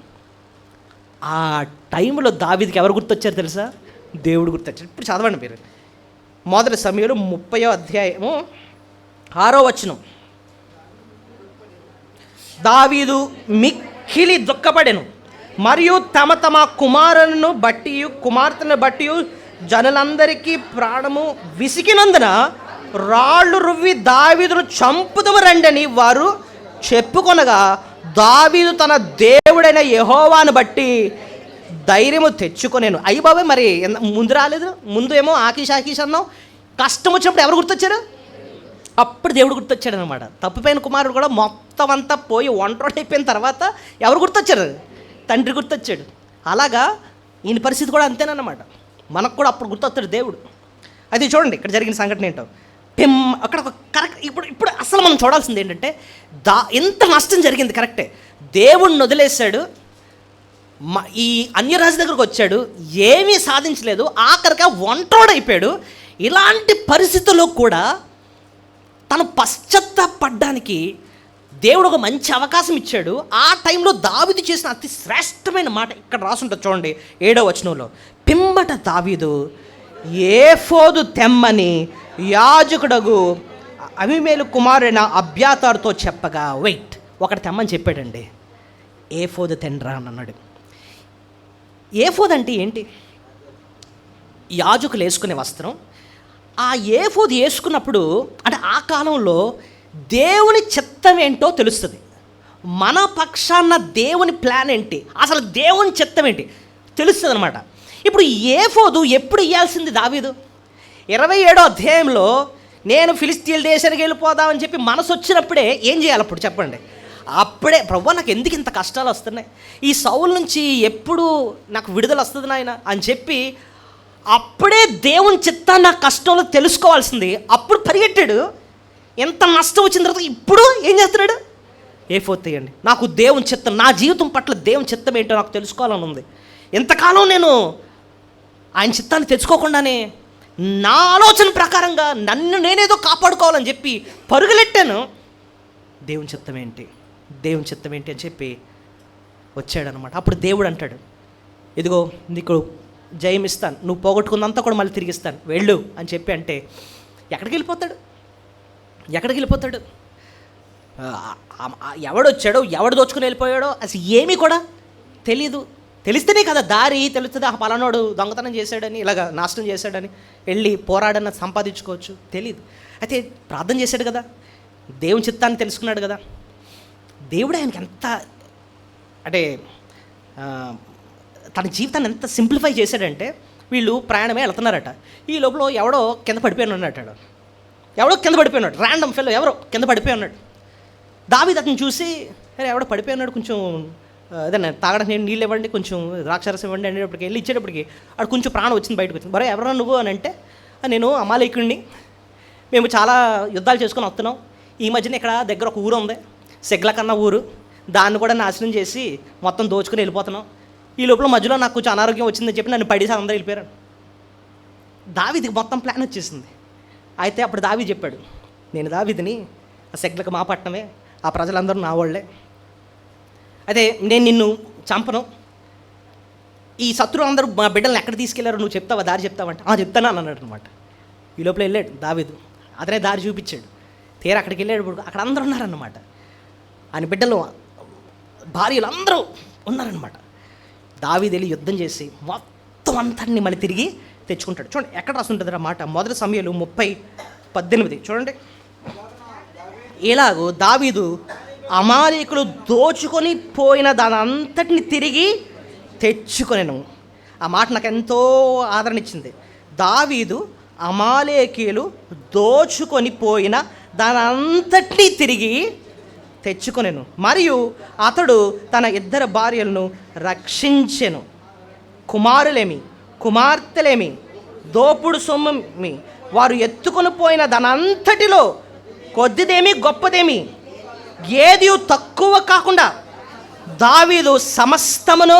ఆ టైంలో దావీదుకి ఎవరు గుర్తొచ్చారు తెలుసా? దేవుడు గుర్తొచ్చారు. ఇప్పుడు చదవండి మీరు, 1 సమూయేలు 30వ అధ్యాయము 6వ వచనం. దావీదు మిక్కిలి దుఃఖపడెను, మరియు తమ తమ కుమార్తెను బట్టి జనులందరికీ ప్రాణము విసికినందున రాళ్ళు రువ్వి దావీదును చంపుదము రండని వారు చెప్పుకొనగా, దావీదు తన దేవుడైన యెహోవాను బట్టి ధైర్యము తెచ్చుకొనేను. అయ్యి బాబాయ్, మరి ముందు రాలేదు? ముందు ఏమో ఆకీష్ అన్నావు, కష్టం వచ్చినప్పుడు ఎవరు గుర్తొచ్చారు? అప్పుడు దేవుడు గుర్తొచ్చాడు అనమాట. తప్పిపోయిన కుమారుడు కూడా మొత్తం అంతా పోయి ఒంటరి అయిపోయిన తర్వాత ఎవరు గుర్తొచ్చారు? తండ్రి గుర్తొచ్చాడు. అలాగా ఈయన పరిస్థితి కూడా అంతేనన్నమాట. మనకు కూడా అప్పుడు గుర్తొస్తాడు దేవుడు. అది చూడండి ఇక్కడ జరిగిన సంఘటన ఏంటో. అక్కడ ఒక కరెక్ట్ ఇప్పుడు అసలు మనం చూడాల్సింది ఏంటంటే, ఎంత నష్టం జరిగింది. కరెక్టే, దేవుడిని వదిలేశాడు, ఈ అన్యరాజు దగ్గరకు వచ్చాడు, ఏమీ సాధించలేదు, ఆఖరిగా ఒంటోడైపోయాడు. ఇలాంటి పరిస్థితుల్లో కూడా తను పశ్చాత్తాపడ్డానికి దేవుడు ఒక మంచి అవకాశం ఇచ్చాడు. ఆ టైంలో దావీదు చేసిన అతి శ్రేష్టమైన మాట ఇక్కడ రాసుంటుంది చూడండి, 7వ వచనంలో. పిమ్మట దావీదు ఏఫోదు తెమ్మని యాజకుడగు అబీమెలెకు కుమారుడైన అబ్యాతారుతో చెప్పగా, వెయిట్, ఒకటి తెమ్మని చెప్పాడండి. ఏఫోదు తెండ్రా అని అన్నాడు. ఏఫోదు అంటే ఏంటి? యాజకులు వేసుకునే వస్త్రం. ఆ ఏఫోదు వేసుకున్నప్పుడు అంటే ఆ కాలంలో దేవుని చిత్తం ఏంటో తెలుస్తుంది. మన పక్షాన దేవుని ప్లాన్ ఏంటి, అసలు దేవుని చిత్తం ఏంటి తెలుస్తుంది అనమాట. ఇప్పుడు ఏఫోదు ఎప్పుడు ఇవ్వాల్సింది దావీదు? 27వ అధ్యాయంలో నేను ఫిలిస్తీన్ల దేశానికి వెళ్ళిపోదామని చెప్పి మనసు వచ్చినప్పుడే ఏం చేయాలి అప్పుడు చెప్పండి? అప్పుడే ప్రభువా నాకు ఎందుకు ఇంత కష్టాలు వస్తున్నాయి, ఈ సౌలు నుంచి ఎప్పుడు నాకు విడుదల వస్తుంది నాయన అని చెప్పి అప్పుడే దేవుని చిత్తాన్ని నా కష్టంలో తెలుసుకోవాల్సింది. అప్పుడు పరిగెట్టాడు. ఎంత నష్టం వచ్చిన తర్వాత ఇప్పుడు ఏం చేస్తున్నాడు? ఏఫోదు తీయండి, నాకు దేవుని చిత్తం, నా జీవితం పట్ల దేవుని చిత్తం ఏంటో నాకు తెలుసుకోవాలని ఉంది. ఎంతకాలం నేను ఆయన చిత్తాన్ని తెచ్చుకోకుండానే నా ఆలోచన ప్రకారంగా నన్ను నేనేదో కాపాడుకోవాలని చెప్పి పరుగులెట్టాను. దేవుని చిత్తం ఏంటి, దేవుని చిత్తం ఏంటి అని చెప్పి వచ్చాడనమాట. అప్పుడు దేవుడు అంటాడు, ఇదిగో నీకు జయం ఇస్తాను, నువ్వు పోగొట్టుకున్నంతా కూడా మళ్ళీ తిరిగిస్తాను, వెళ్ళు అని చెప్పి అంటే ఎక్కడికి వెళ్ళిపోతాడు? ఎవడొచ్చాడో, ఎవడు దోచుకుని వెళ్ళిపోయాడో అసలు ఏమీ కూడా తెలీదు. తెలిస్తేనే కదా దారి తెలుస్తుంది. ఆ పలానోడు దొంగతనం చేశాడని, ఇలాగ నాశనం చేశాడని, వెళ్ళి పోరాడన్న సంపాదించుకోవచ్చు, తెలీదు. అయితే ప్రార్థన చేశాడు కదా, దేవుని చిత్తాన్ని తెలుసుకున్నాడు కదా. దేవుడు ఆయనకి ఎంత అంటే తన జీవితాన్ని ఎంత సింప్లిఫై చేశాడంటే, వీళ్ళు ప్రయాణమే వెళ్తున్నారట. ఈ లోపల ఎవడో కింద పడిపోయాను అన్నట్టు, ర్యాండమ్ ఫెల్లో ఎవరో కింద పడిపోయి ఉన్నాడు. దావీదు అతను చూసి, అరే ఎవడో పడిపోయి ఉన్నాడు, కొంచెం అదే తాగడానికి నీళ్ళు ఇవ్వండి, కొంచెం ద్రాక్షరసం ఇవ్వండి అనేటప్పటికి వెళ్ళి ఇచ్చేటప్పటికి అక్కడ కొంచెం ప్రాణం వచ్చింది, బయటకు వచ్చింది. బరే ఎవరన్నా నువ్వు అని అంటే, నేను అమాలేకుడిని, మేము చాలా యుద్ధాలు చేసుకొని వస్తున్నాం, ఈ మధ్యన ఇక్కడ దగ్గర ఒక ఊరు ఉంది, సెగ్ల కన్నా ఊరు, దాన్ని కూడా నాశనం చేసి మొత్తం దోచుకుని వెళ్ళిపోతున్నాం. ఈ లోపల మధ్యలో నాకు కొంచెం అనారోగ్యం వచ్చిందని చెప్పి నన్ను పడేసి అందరూ వెళ్ళిపోయారు. దావీదుకి మొత్తం ప్లాన్ వచ్చేసింది. అయితే అప్పుడు దావీదు చెప్పాడు, నేను దావీదుని, ఆ సెగ్లకు మా పట్టణమే, ఆ ప్రజలందరూ నా వాళ్ళే, అయితే నేను నిన్ను చంపను, ఈ శత్రువు అందరూ మా బిడ్డలను ఎక్కడ తీసుకెళ్లారో నువ్వు చెప్తావా, దారి చెప్తావంటే చెప్తాను అని అన్నాడు అనమాట. ఈ లోపల వెళ్ళాడు దావీదు, అతనే దారి చూపించాడు. తీరా అక్కడికి వెళ్ళాడు, అక్కడ అందరూ ఉన్నారన్నమాట, ఆయన బిడ్డలు భార్యలు అందరూ ఉన్నారనమాట. దావీదు వెళ్ళి యుద్ధం చేసి మొత్తం అంతటిని మళ్ళీ తిరిగి తెచ్చుకుంటాడు. చూడండి ఎక్కడ రాసుంటుంది అన్నమాట, 1 సమూయేలు 30:18 చూడండి. ఇలాగూ దావీదు అమాలేకులు దోచుకొని పోయిన దాని అంతటిని తిరిగి తెచ్చుకొనెను. ఆ మాట నాకు ఎంతో ఆదరణ ఇచ్చింది. దావీదు అమాలేకీయులు దోచుకొని పోయిన దాని అంతటినీ తిరిగి తెచ్చుకొనెను, మరియు అతడు తన 2 భార్యలను రక్షించెను. కుమారులేమి కుమార్తెలేమి దోపుడు సొమ్మి వారు ఎత్తుకొని పోయిన దాని అంతటిలో కొద్దిదేమి గొప్పదేమి ఏది తక్కువ కాకుండా దావీదు సమస్తమును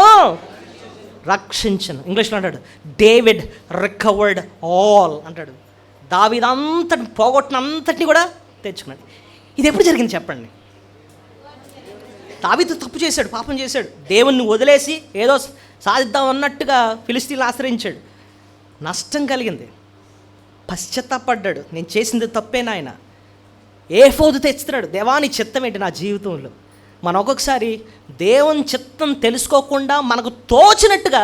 రక్షించను. ఇంగ్లీష్లో అంటాడు, డేవిడ్ రికవర్డ్ ఆల్ అంటాడు. దావీదు అంతటి పోగొట్టిన అంతటిని కూడా తెచ్చుకున్నాడు. ఇది ఎప్పుడు జరిగింది చెప్పండి? దావీదు తప్పు చేశాడు, పాపం చేశాడు, దేవుణ్ణి వదిలేసి ఏదో సాధిద్దాం అన్నట్టుగా ఫిలిస్తీన్లు ఆశ్రయించాడు, నష్టం కలిగింది, పశ్చాత్తాపడ్డాడు, నేను చేసింది తప్పే నాయన, ఏఫోదు తెస్తున్నాడు. దేవాని చిత్తం ఏంటి నా జీవితంలో? మనం ఒక్కొక్కసారి దేవుని చిత్తం తెలుసుకోకుండా మనకు తోచినట్టుగా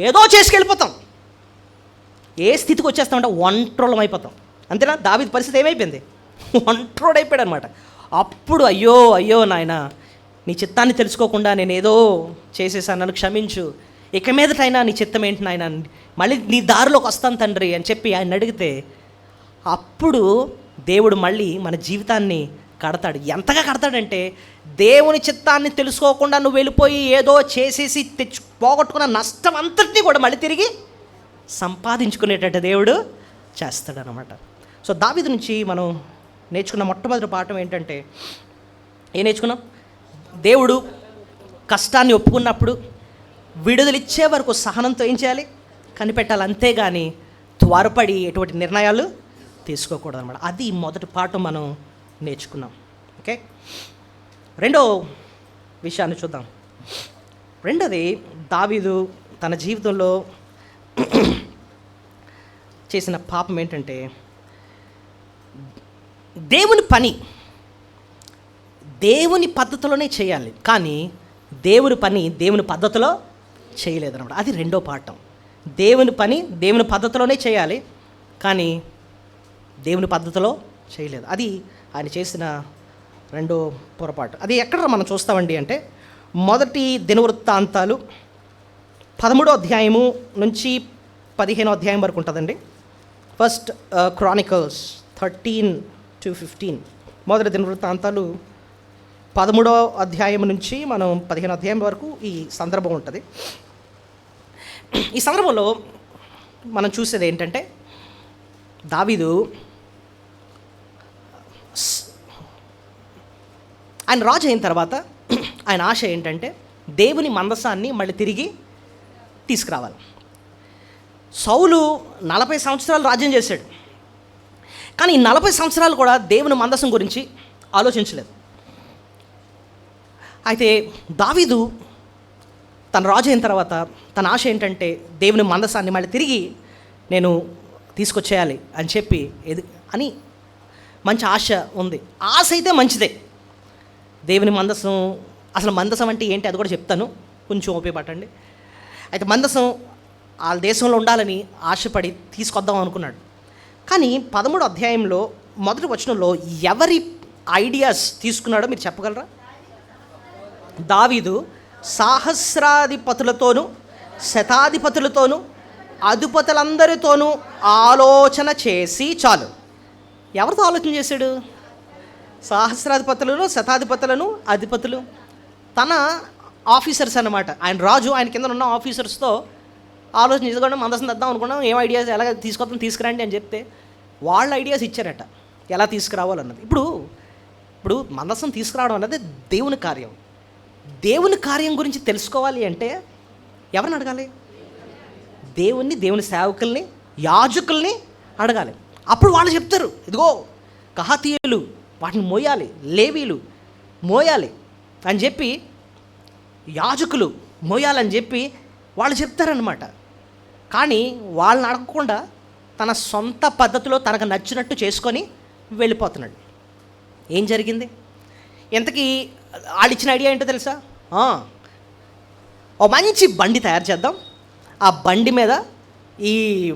ఏదో చేసుకెళ్ళిపోతాం. ఏ స్థితికి వచ్చేస్తామంటే ఒంట్రోళం అయిపోతాం. అంతేనా? దావీదు పరిస్థితి ఏమైపోయింది? ఒంట్రోడైపోయాడు అనమాట. అప్పుడు అయ్యో అయ్యో నాయన, నీ చిత్తాన్ని తెలుసుకోకుండా నేను ఏదో చేసేసాను, నన్ను క్షమించు, ఇక మీదటైనా నీ చిత్తం ఏంటి నాయన, మళ్ళీ నీ దారిలోకి వస్తాను తండ్రి అని చెప్పి ఆయన అడిగితే అప్పుడు దేవుడు మళ్ళీ మన జీవితాన్ని కడతాడు. ఎంతగా కడతాడంటే, దేవుని చిత్తాన్ని తెలుసుకోకుండా నువ్వు వెళ్ళిపోయి ఏదో చేసేసి పోగొట్టుకున్న నష్టం అంతటినీ కూడా మళ్ళీ తిరిగి సంపాదించుకునేటట్టు దేవుడు చేస్తాడనమాట. సో దావీదు నుంచి మనం నేర్చుకున్న మొట్టమొదటి పాఠం ఏంటంటే, ఏం నేర్చుకున్నాం? దేవుడు కష్టాన్ని ఒప్పుకున్నప్పుడు విడుదలిచ్చే వరకు సహనంతో ఏం చేయాలి? కనిపెట్టాలి. అంతేగాని త్వరపడి ఎటువంటి నిర్ణయాలు తీసుకోకూడదు అనమాట. అది మొదటి పాఠం మనం నేర్చుకున్నాం. ఓకే, రెండో విషయాన్ని చూద్దాం. రెండోది, దావీదు తన జీవితంలో చేసిన పాపం ఏంటంటే, దేవుని పని దేవుని పద్ధతిలోనే చేయాలి, కానీ దేవుని పని దేవుని పద్ధతిలో చేయలేదన్నమాట. అది రెండో పాఠం. దేవుని పని దేవుని పద్ధతిలోనే చేయాలి, కానీ దేవుని పద్ధతిలో చేయలేదు. అది ఆయన చేసిన రెండో పొరపాటు. అది ఎక్కడ మనం చూస్తామండి అంటే, మొదటి దినవృత్తాంతాలు 13వ అధ్యాయము నుంచి 15వ అధ్యాయం వరకు ఉంటుందండి. First Chronicles 13-15. మొదటి దినవృత్తాంతాలు 13వ అధ్యాయం నుంచి మనం 15వ అధ్యాయం వరకు ఈ సందర్భం ఉంటుంది. ఈ సందర్భంలో మనం చూసేది ఏంటంటే, దావీదు ఆయన రాజు అయిన తర్వాత ఆయన ఆశ ఏంటంటే, దేవుని మందసాన్ని మళ్ళీ తిరిగి తీసుకురావాలి. సౌలు 40 సంవత్సరాలు రాజ్యం చేశాడు, కానీ ఈ 40 సంవత్సరాలు కూడా దేవుని మందసం గురించి ఆలోచించలేదు. అయితే దావీదు తన రాజు అయిన తర్వాత తన ఆశ ఏంటంటే, దేవుని మందసాన్ని మళ్ళీ తిరిగి నేను తీసుకొచ్చేయాలి అని చెప్పి అని మంచి ఆశ ఉంది. ఆశ అయితే మంచిదే. దేవుని మందసం, అసలు మందసం అంటే ఏంటి అది కూడా చెప్తాను, కొంచెం ఉపయోగపడండి. అయితే మందసం వాళ్ళ దేశంలో ఉండాలని ఆశపడి తీసుకొద్దాం అనుకున్నాడు. కానీ 13వ అధ్యాయంలో మొదటి వచనంలో ఎవరి ఐడియాస్ తీసుకున్నాడో మీరు చెప్పగలరా? దావీదు సహస్రాధిపతులతోనూ శతాధిపతులతోనూ అధిపతులందరితోనూ ఆలోచన చేసి చాలు. ఎవరితో ఆలోచన చేశాడు? సహస్రాధిపతులను, శతాధిపతులను, అధిపతులు, తన ఆఫీసర్స్ అన్నమాట. ఆయన రాజు, ఆయన కింద ఉన్న ఆఫీసర్స్తో ఆలోచన చేసుకోవడం, మందసం తెద్దాం అనుకున్నాం, ఏం ఐడియాస్ ఎలా తీసుకొద్దాం తీసుకురండి అని చెప్తే వాళ్ళ ఐడియాస్ ఇచ్చారట ఎలా తీసుకురావాలన్నది. ఇప్పుడు మందసం తీసుకురావడం అన్నది దేవుని కార్యం. దేవుని కార్యం గురించి తెలుసుకోవాలి అంటే ఎవరిని అడగాలి? దేవుణ్ణి, దేవుని సేవకుల్ని, యాజకుల్ని అడగాలి. అప్పుడు వాళ్ళు చెప్తారు, ఇదిగో కహాతీయులు వాటిని మోయాలి, లేవీలు మోయాలి అని చెప్పి, యాజకులు మోయాలని చెప్పి వాళ్ళు చెప్తారనమాట. కానీ వాళ్ళని అడగకుండా తన సొంత పద్ధతిలో తనకు నచ్చినట్టు చేసుకొని వెళ్ళిపోతున్నాడు. ఏం జరిగింది? ఎంతకీ వాళ్ళు ఇచ్చిన ఐడియా ఏంటో తెలుసా? ఓ మంచి బండి తయారు చేద్దాం, ఆ బండి మీద ఈ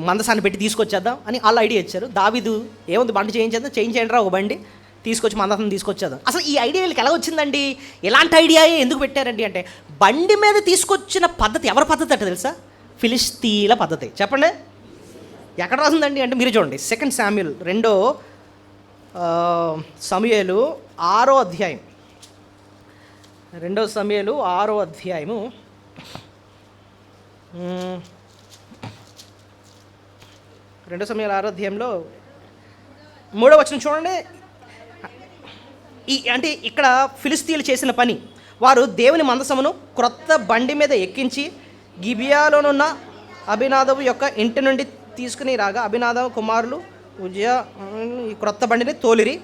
మందసాన్ని పెట్టి తీసుకొచ్చేద్దాం అని వాళ్ళు ఐడియా ఇచ్చారు. దావీదు ఏముంది, బండి చేయించేయండి రా, ఒక బండి తీసుకొచ్చి మందసాన్ని తీసుకొచ్చేద్దాం. అసలు ఈ ఐడియా వీళ్ళకి ఎలా వచ్చిందండి? ఎలాంటి ఐడియాయే ఎందుకు పెట్టారండి అంటే, బండి మీద తీసుకొచ్చిన పద్ధతి ఎవరి పద్ధతి అంటే తెలుసా? ఫిలిస్తీన్ల పద్ధతి. చెప్పండి, ఎక్కడ రాసిందండి అంటే మీరు చూడండి, 2 శామ్యూయల్ 2వ సమూయేలు 6వ అధ్యాయం, 2వ సమూయేలు 6వ అధ్యాయము 2 సమూయేలు 6వ అధ్యాయంలో 3వ వచనం చూడండి. అంటే ఇక్కడ ఫిలిస్తీన్లు చేసిన పని, వారు దేవుని మందసమును క్రొత్త బండి మీద ఎక్కించి గిబియాలోనున్న అభినాదవు యొక్క ఇంటి నుండి తీసుకుని రాగా, అభినాదవు కుమారులు ఉజ్జా ఈ క్రొత్త బండిని తోలిరి.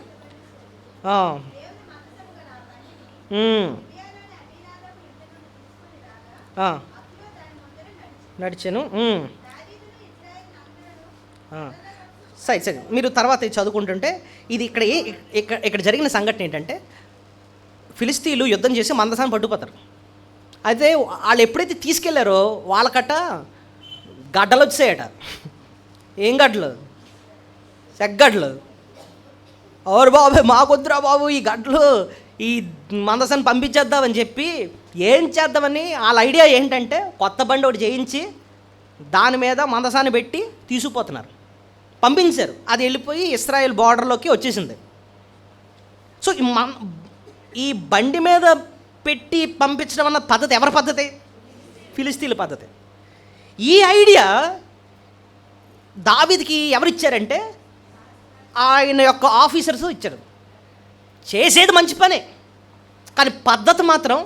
నడిచాను. సరే మీరు తర్వాత ఇది చదువుకుంటుంటే ఇది ఇక్కడ జరిగిన సంఘటన ఏంటంటే, ఫిలిస్తీన్లు యుద్ధం చేసి మందసాన్ని పట్టుకుపోతారు. అయితే వాళ్ళు ఎప్పుడైతే తీసుకెళ్లారో వాళ్ళకట గడ్డలు వచ్చాయట. ఏం గడ్డలు? సెగ్గడ్లు. ఓరు బాబు మాకొద్దురా బాబు ఈ గడ్డలు, ఈ మందసాన్ని పంపించేద్దామని చెప్పి ఏం చేద్దామని వాళ్ళ ఐడియా ఏంటంటే, కొత్త బండి ఒకటి చేయించి దాని మీద మందసాన్ని పెట్టి తీసుకుపోతున్నారు. పంపించారు. అది వెళ్ళిపోయి ఇశ్రాయేల్ బార్డర్లోకి వచ్చేసింది. సో ఈ బండి మీద పెట్టి పంపించడం అన్న పద్ధతి ఎవరి పద్ధతి? ఫిలిస్తీన్ల పద్ధతి. ఈ ఐడియా దావీదుకి ఎవరిచ్చారంటే ఆయన యొక్క ఆఫీసర్స్ ఇచ్చారు. చేసేది మంచి పనే, కానీ పద్ధతి మాత్రం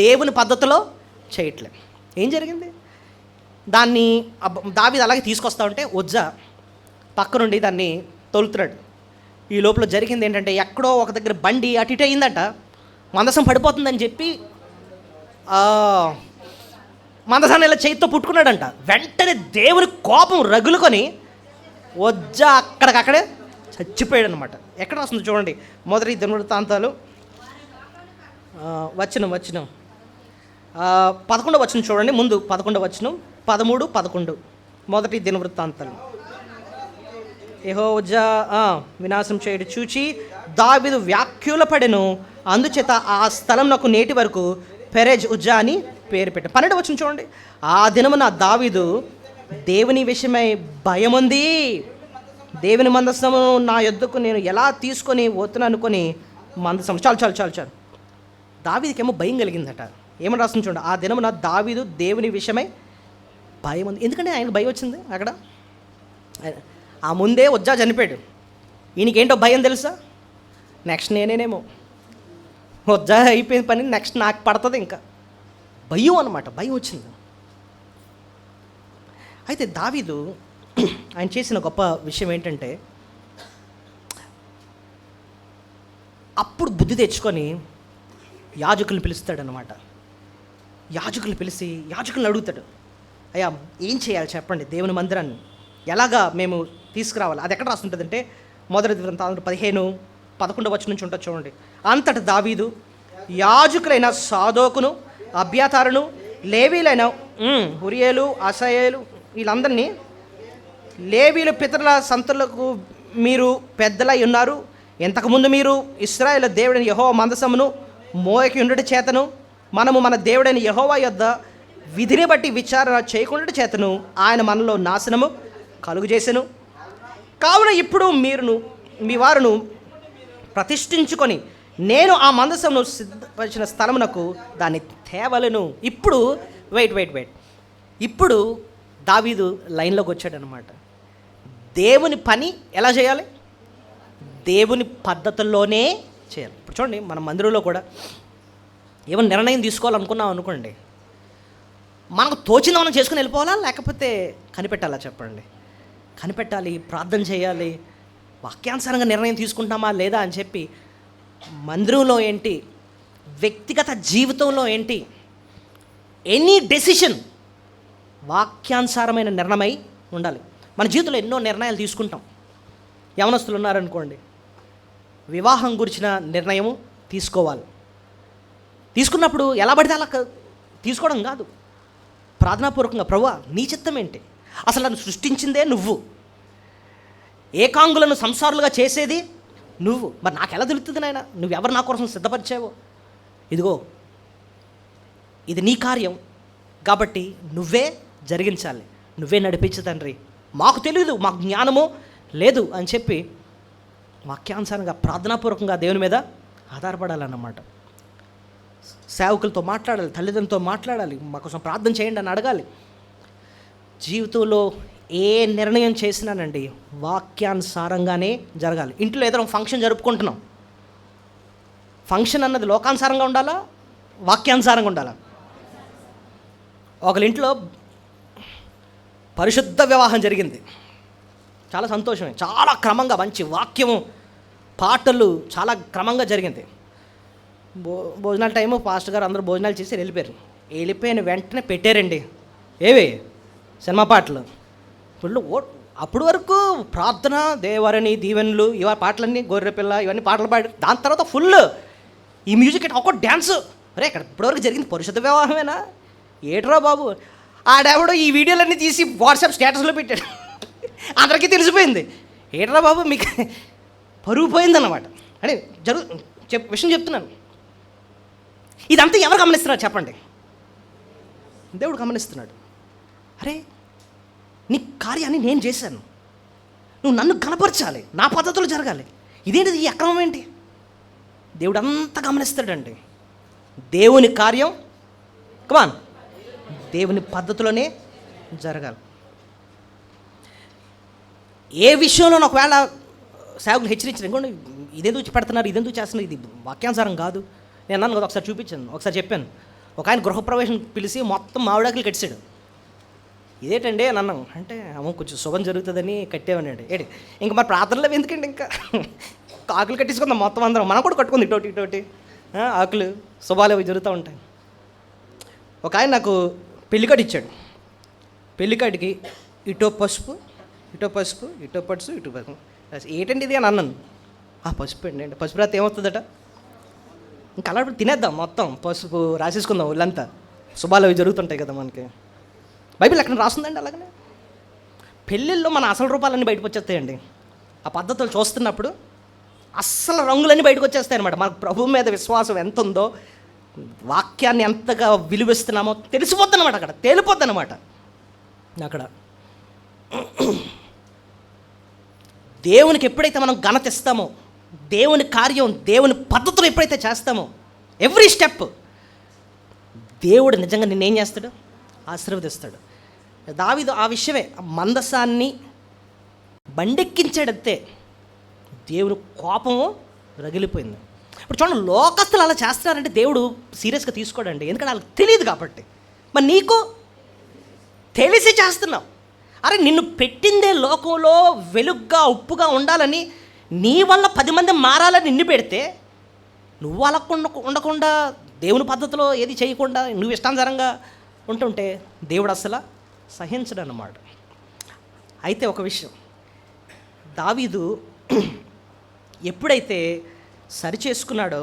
దేవుని పద్ధతిలో చేయట్లేదు. ఏం జరిగింది? దాన్ని దావీదు అలాగే తీసుకొస్తా ఉంటే ఉజ్జా పక్క నుండి దాన్ని తోలుతున్నాడు. ఈ లోపల జరిగింది ఏంటంటే, ఎక్కడో ఒక దగ్గర బండి అటు ఇటు అయిందట, మందసం పడిపోతుందని చెప్పి మందసాన్ని ఇలా చేతితో పుట్టుకున్నాడంట. వెంటనే దేవుని కోపం రగులుకొని ఉజ్జా అక్కడికక్కడే చచ్చిపోయాడు అనమాట. ఎక్కడ వస్తుంది చూడండి, మొదటి దినవృత్తాంతాలు వచనం 11వ వచనం చూడండి. ముందు 11వ వచనం, 13, 11 మొదటి దినవృత్తాంతాలు. యెహోవా వినాశం చేయడం చూచి దావీదు వ్యాఖ్యులపడెను, అందుచేత ఆ స్థలం నాకు నేటి వరకు పెరెజ్ ఉజ్జా అని పేరు పెట్టాను. 12వ వచనం చూడండి. ఆ దినమున దావీదు దేవుని విషయమై భయముంది, దేవుని మందసము నా యొద్దకు నేను ఎలా తీసుకొని పోతున్నా అనుకొని మందసం చాలు దావీదుకేమో భయం కలిగిందట. ఏమని రాస్తుంది చూడండి. ఆ దినమున దావీదు దేవుని విషయమై భయం ఉంది. ఎందుకంటే ఆయనకు భయం వచ్చింది అక్కడ. ఆ ముందే ఉజ్జా చనిపోయాడు. ఈయనకేంటో భయం తెలుసా? నెక్స్ట్ నేనేనేమో, ఉజ్జా అయిపోయిన పని నెక్స్ట్ నాకు పడుతుంది. ఇంకా భయం అన్నమాట, భయం వచ్చింది. అయితే దావీదు ఆయన చేసిన గొప్ప విషయం ఏంటంటే, అప్పుడు బుద్ధి తెచ్చుకొని యాజకులను పిలుస్తాడనమాట. యాజకులను పిలిచి యాజకులను అడుగుతాడు, అయ్యా ఏం చేయాలి చెప్పండి, దేవుని మందిరాన్ని ఎలాగా మేము తీసుకురావాలి? అది ఎక్కడ రాస్తుంటుందంటే, మొదటి దినవృత్తాంతాలు 15-11 వచనం నుంచి ఉంటుంది చూడండి. అంతట దావీదు యాజకులైన సాదోకును అబ్యాతారును లేవీలైన ఉరియేలు అసయేలు వీళ్ళందరినీ, లేవీలు పితరుల సంతులకు మీరు పెద్దలై ఉన్నారు, ఇంతకుముందు మీరు ఇశ్రాయేలు దేవుడైన యెహోవా మందసమును మోయకి ఉండటి చేతను మనము మన దేవుడైన యెహోవా యొద్ద విధిని బట్టి విచారణ చేయకుండా చేతను ఆయన మనలో నాశనము కలుగు చేసెను. కావున ఇప్పుడు మీరును మీ వారును ప్రతిష్ఠించుకొని నేను ఆ మందసమును సిద్ధపరిచిన స్థలమునకు దాన్ని తేవలను. ఇప్పుడు వెయిట్ ఇప్పుడు దావీదు లైన్లోకి వచ్చాడనమాట. దేవుని పని ఎలా చేయాలి? దేవుని పద్ధతుల్లోనే చేయాలి. ఇప్పుడు చూడండి, మన మందిరంలో కూడా ఏమైనా నిర్ణయం తీసుకోవాలనుకున్నాం అనుకోండి, మనకు తోచింది మనం చేసుకుని వెళ్ళిపోవాలా, లేకపోతే కనిపెట్టాలా? చెప్పండి. కనిపెట్టాలి, ప్రార్థన చేయాలి, వాక్యానుసారంగా నిర్ణయం తీసుకుంటామా లేదా అని చెప్పి, మందిరంలో ఏంటి, వ్యక్తిగత జీవితంలో ఏంటి, ఎనీ డెసిషన్ వాక్యానుసారమైన నిర్ణయమై ఉండాలి. మన జీవితంలో ఎన్నో నిర్ణయాలు తీసుకుంటాం. యవనస్తులు ఉన్నారనుకోండి, వివాహం గురించిన నిర్ణయం తీసుకోవాలి. తీసుకున్నప్పుడు ఎలా పడితే అలా తీసుకోవడం కాదు, ప్రార్థనాపూర్వకంగా, ప్రభువా నీ చిత్తం ఏంటి, అసలు నన్ను సృష్టించిందే నువ్వు, ఏకాంగులను సంసారులుగా చేసేది నువ్వు, మరి నాకు ఎలా తెలుస్తుంది నాయన, నువ్వెవరు నా కోసం సిద్ధపరిచావో, ఇదిగో ఇది నీ కార్యం కాబట్టి నువ్వే జరిగించాలి, నువ్వే నడిపించు తండ్రి, మాకు తెలియదు, మాకు జ్ఞానము లేదు అని చెప్పి వాక్యానుసారంగా ప్రార్థనాపూర్వకంగా దేవుని మీద ఆధారపడాలన్నమాట. సేవకులతో మాట్లాడాలి, తల్లిదండ్రులతో మాట్లాడాలి, మా కోసం ప్రార్థన చేయండి అని అడగాలి. జీవితంలో ఏ నిర్ణయం చేసినానండి వాక్యానుసారంగానే జరగాలి. ఇంట్లో ఏదైనా ఫంక్షన్ జరుపుకుంటున్నాం, ఫంక్షన్ అన్నది లోకానుసారంగా ఉండాలా, వాక్యానుసారంగా ఉండాలా? ఒకళ్ళ ఇంట్లో పరిశుద్ధ వివాహం జరిగింది, చాలా సంతోషమే, చాలా క్రమంగా మంచి వాక్యము పాటలు చాలా క్రమంగా జరిగింది. భోజనాల టైము పాస్టర్ గారు అందరూ భోజనాలు చేసి వెళ్ళిపోయిన వెంటనే పెట్టారండి ఏవి సినిమా పాటలు. ఫుల్ అప్పటి వరకు ప్రార్థన, దేవరణి దీవెనలు, ఇవన్నీ పాటలన్నీ, గొర్రెపిల్ల, ఇవన్నీ పాటలు పాడి, దాని తర్వాత ఫుల్ ఈ మ్యూజిక్ ఒక డ్యాన్స్. అరే ఇక్కడ ఇప్పటివరకు జరిగింది పరిశుద్ధ వివాహమేనా? ఏట్రా బాబు. ఆడెవడో ఈ వీడియోలన్నీ తీసి వాట్సాప్ స్టేటస్లో పెట్టాడు, అందరికీ తెలిసిపోయింది. ఏట్రా బాబు మీకు పరుగు పోయిందన్నమాట. అంటే విషయం చెప్తున్నాను. ఇదంతా ఎవరు గమనిస్తున్నారు చెప్పండి? దేవుడు గమనిస్తున్నాడు. అరే నీ కార్యాన్ని నేను చేశాను, నువ్వు నన్ను కనపరచాలి, నా పద్ధతులు జరగాలి. ఇదేంటిది, ఈ అక్రమం ఏంటి? దేవుడు అంతా గమనిస్తాడండి. దేవుని కార్యం కమాన్ దేవుని పద్ధతిలోనే జరగాలి. ఏ విషయంలో ఒకవేళ సేవకులు హెచ్చరించారు, ఇంకోండి ఇదెందుకు పెడుతున్నారు, ఇదెందుకు చేస్తున్నారు, ఇది వాక్యానుసారం కాదు. నేను అన్నాను కదా, ఒకసారి చూపించాను, ఒకసారి చెప్పాను. ఒక ఆయన గృహప్రవేశం పిలిచి మొత్తం మామిడాకులు కట్టాడు. ఇదేంటండి అని అన్నాం. అంటే అమ్మ కొంచెం శుభం జరుగుతుందని కట్టేవనండి. ఏంటి ఇంకా మరి ప్రార్థనలో ఎందుకండి, ఇంకా ఆకులు కట్టించుకుందాం మొత్తం అందరం. మనం కూడా కట్టుకుంది ఇటోటి ఆకులు, శుభాలు అవి జరుగుతూ ఉంటాయి. ఒక ఆయన నాకు పెళ్లి కార్డు ఇచ్చాడు. పెళ్లి కార్డుకి ఇటో పసుపు ఇటో పసుపు ఏంటండి ఇది అని అన్నాను. పసుపు అండి. అంటే పసుపు రాత్రి ఏమవుతుందట, ఇంకా అలా తినేద్దాం మొత్తం, పసుపు రాసేసుకుందాం ఒళ్ళంతా, శుభాలు అవి జరుగుతుంటాయి కదా మనకి. బైబిల్ ఎక్కడ రాస్తుందండి అలాగనే. పెళ్ళిళ్ళలో మన అసలు రూపాలన్నీ బయటకు వచ్చేస్తాయండి. ఆ పద్ధతులు చూస్తున్నప్పుడు అస్సలు రంగులన్నీ బయటకు వచ్చేస్తాయి అనమాట. మనకు ప్రభు మీద విశ్వాసం ఎంత ఉందో, వాక్యాన్ని ఎంతగా విలువిస్తున్నామో తెలిసిపోద్ది అనమాట. అక్కడ తేలిపోద్ది అనమాట. అక్కడ దేవునికి ఎప్పుడైతే మనం ఘనత ఇస్తామో, దేవుని కార్యం, దేవుని పద్ధతులు ఎప్పుడైతే చేస్తామో, ఎవ్రీ స్టెప్ దేవుడు నిజంగా నిన్నేం చేస్తాడు, ఆశీర్వదిస్తాడు. దావీదు ఆ విషయమే, మందసాన్ని బండెక్కించాడంతే దేవుని కోపము రగిలిపోయింది. ఇప్పుడు చూడండి, లోకస్తులు అలా చేస్తున్నారంటే దేవుడు సీరియస్గా తీసుకోడండి, ఎందుకంటే వాళ్ళకి తెలియదు కాబట్టి. మరి నీకు తెలిసి చేస్తున్నావు. అరే నిన్ను పెట్టిందే లోకంలో వెలుగ్గా ఉప్పుగా ఉండాలని, నీ వల్ల 10 మంది మారాలని నిన్ను పెడితే, నువ్వు అలా ఉండకుండా దేవుని పద్ధతిలో ఏది చేయకుండా నువ్వు ఇష్టానుసారంగా ఉంటుంటే దేవుడు అసలు సహించడు అన్నమాట. అయితే ఒక విషయం, దావీదు ఎప్పుడైతే సరి చేసుకున్నాడో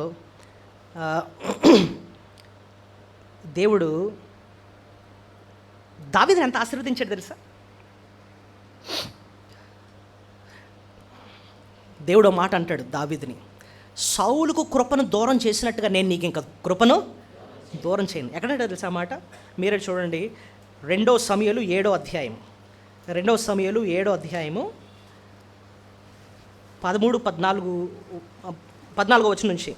దేవుడు దావీదుని ఎంత ఆశీర్వదించాడు తెలుసా? దేవుడు మాట అంటాడు దావీదుని, సౌలుకు కృపను దూరం చేసినట్టుగా నేను నీకు ఇంకా కృపను దూరం చేయను. ఎక్కడంటే తెలుసా మాట? మీరే చూడండి, 2 సమూయేలు 7వ అధ్యాయం, 2 సమూయేలు 7వ అధ్యాయము 13-14 వచనం నుంచి.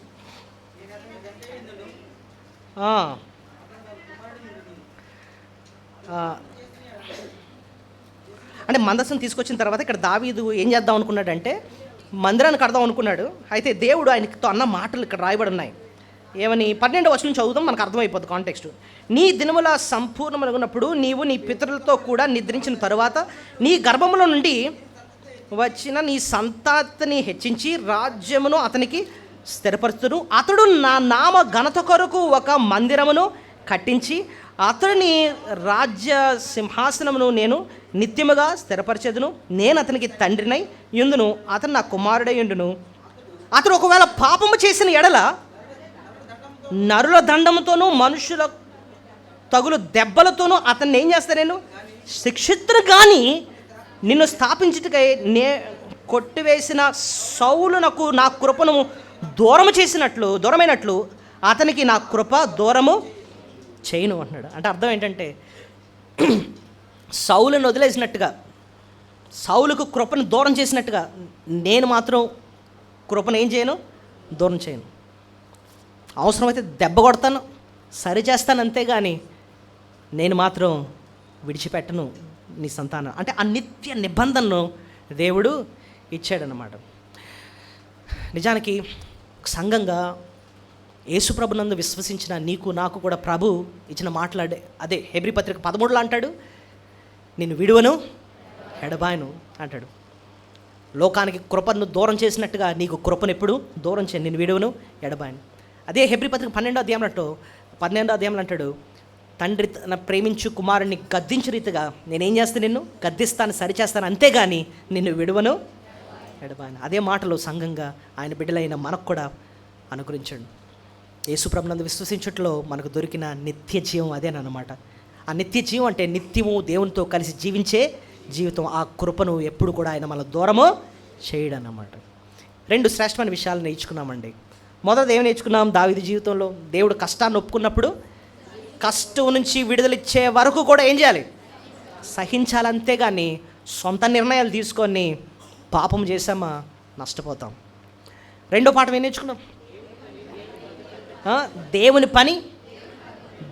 అంటే మందసం తీసుకొచ్చిన తర్వాత ఇక్కడ దావీదు ఏం చేద్దాం అనుకున్నాడంటే, మందిరాన్ని కడదాం అనుకున్నాడు. అయితే దేవుడు ఆయనతో అన్న మాటలు ఇక్కడ రాయబడి ఉన్నాయి. ఏమని? 12వ వచనం చదువుదాం, మనకు అర్థమైపోద్ది కాంటెక్స్ట్. నీ దినముల సంపూర్ణమనుకున్నప్పుడు నీవు నీ పితరులతో కూడా నిద్రించిన తరువాత నీ గర్భములో నుండి వచ్చిన నీ సంతాతిని హెచ్చించి రాజ్యమును అతనికి స్థిరపరుచును. అతడు నా నామ ఘనత కొరకు ఒక మందిరమును కట్టించి అతని రాజ్య సింహాసనమును నేను నిత్యముగా స్థిరపరిచేదును. నేను అతనికి తండ్రినై యుందును, అతను నా కుమారుడై యుండును. అతడు ఒకవేళ పాపము చేసిన ఎడల నరుల దండముతోనూ మనుషుల తగులు దెబ్బలతోనూ అతన్ని ఏం చేస్తా, నేను శిక్షితును. కానీ నిన్ను స్థాపించుటకై కొట్టివేసిన సౌలునకు నా కృపను దూరమైనట్లు అతనికి నా కృప దూరము చేయను అంటున్నాడు. అంటే అర్థం ఏంటంటే, సౌలును వదిలేసినట్టుగా, సౌలుకు కృపను దూరం చేసినట్టుగా నేను మాత్రం కృపను ఏం చేయను, దూరం చేయను. అవసరమైతే దెబ్బ కొడతాను, సరి చేస్తాను, అంతేగాని నేను మాత్రం విడిచిపెట్టను నీ సంతానం. అంటే ఆ నిత్య నిబంధనను దేవుడు ఇచ్చాడన్నమాట. నిజానికి సంఘంగా యేసుప్రభునందు విశ్వసించిన నీకు నాకు కూడా ప్రభు ఇచ్చిన మాట్లాడే అదే. హెబ్రీ పత్రిక 13లో అంటాడు, నిన్ను విడువను ఎడబాయను అంటాడు. లోకానికి కృపను దూరం చేసినట్టుగా నీకు కృపను ఎప్పుడు దూరం చేయను, నిన్ను విడువను ఎడబాయను. అదే హెబ్రీ పత్రిక 12వ అధ్యాయంలో అంటాడు, తండ్రి తన ప్రేమించు కుమారుని గద్దించు రీతిగా నేనేం చేస్తాను, నిన్ను గద్దిస్తాను, సరిచేస్తాను, అంతేగాని నిన్ను విడువను ఎడబాను. అదే మాటలు సంఘంగా ఆయన బిడ్డలైన మనకు కూడా అనుగ్రహించండి. యేసు ప్రభువునందు విశ్వసించుటలో మనకు దొరికిన నిత్య జీవం అదేనమాట. ఆ నిత్య జీవం అంటే నిత్యము దేవునితో కలిసి జీవించే జీవితం. ఆ కృపను ఎప్పుడు కూడా ఆయన మన దూరము చేయడం అన్నమాట. 2 శ్రేష్టమైన విషయాలు నేర్చుకున్నామండి. మొదటిది ఏమి నేర్చుకున్నాం? దావీదు జీవితంలో దేవుడు కష్టాన్ని ఒప్పుకున్నప్పుడు కష్టం నుంచి విడుదలిచ్చే వరకు కూడా ఏం చేయాలి? సహించాలి, అంతేగాని సొంత నిర్ణయాలు తీసుకొని పాపం చేసామా నష్టపోతాం. రెండో పాఠం ఏం నేర్చుకున్నాం? దేవుని పని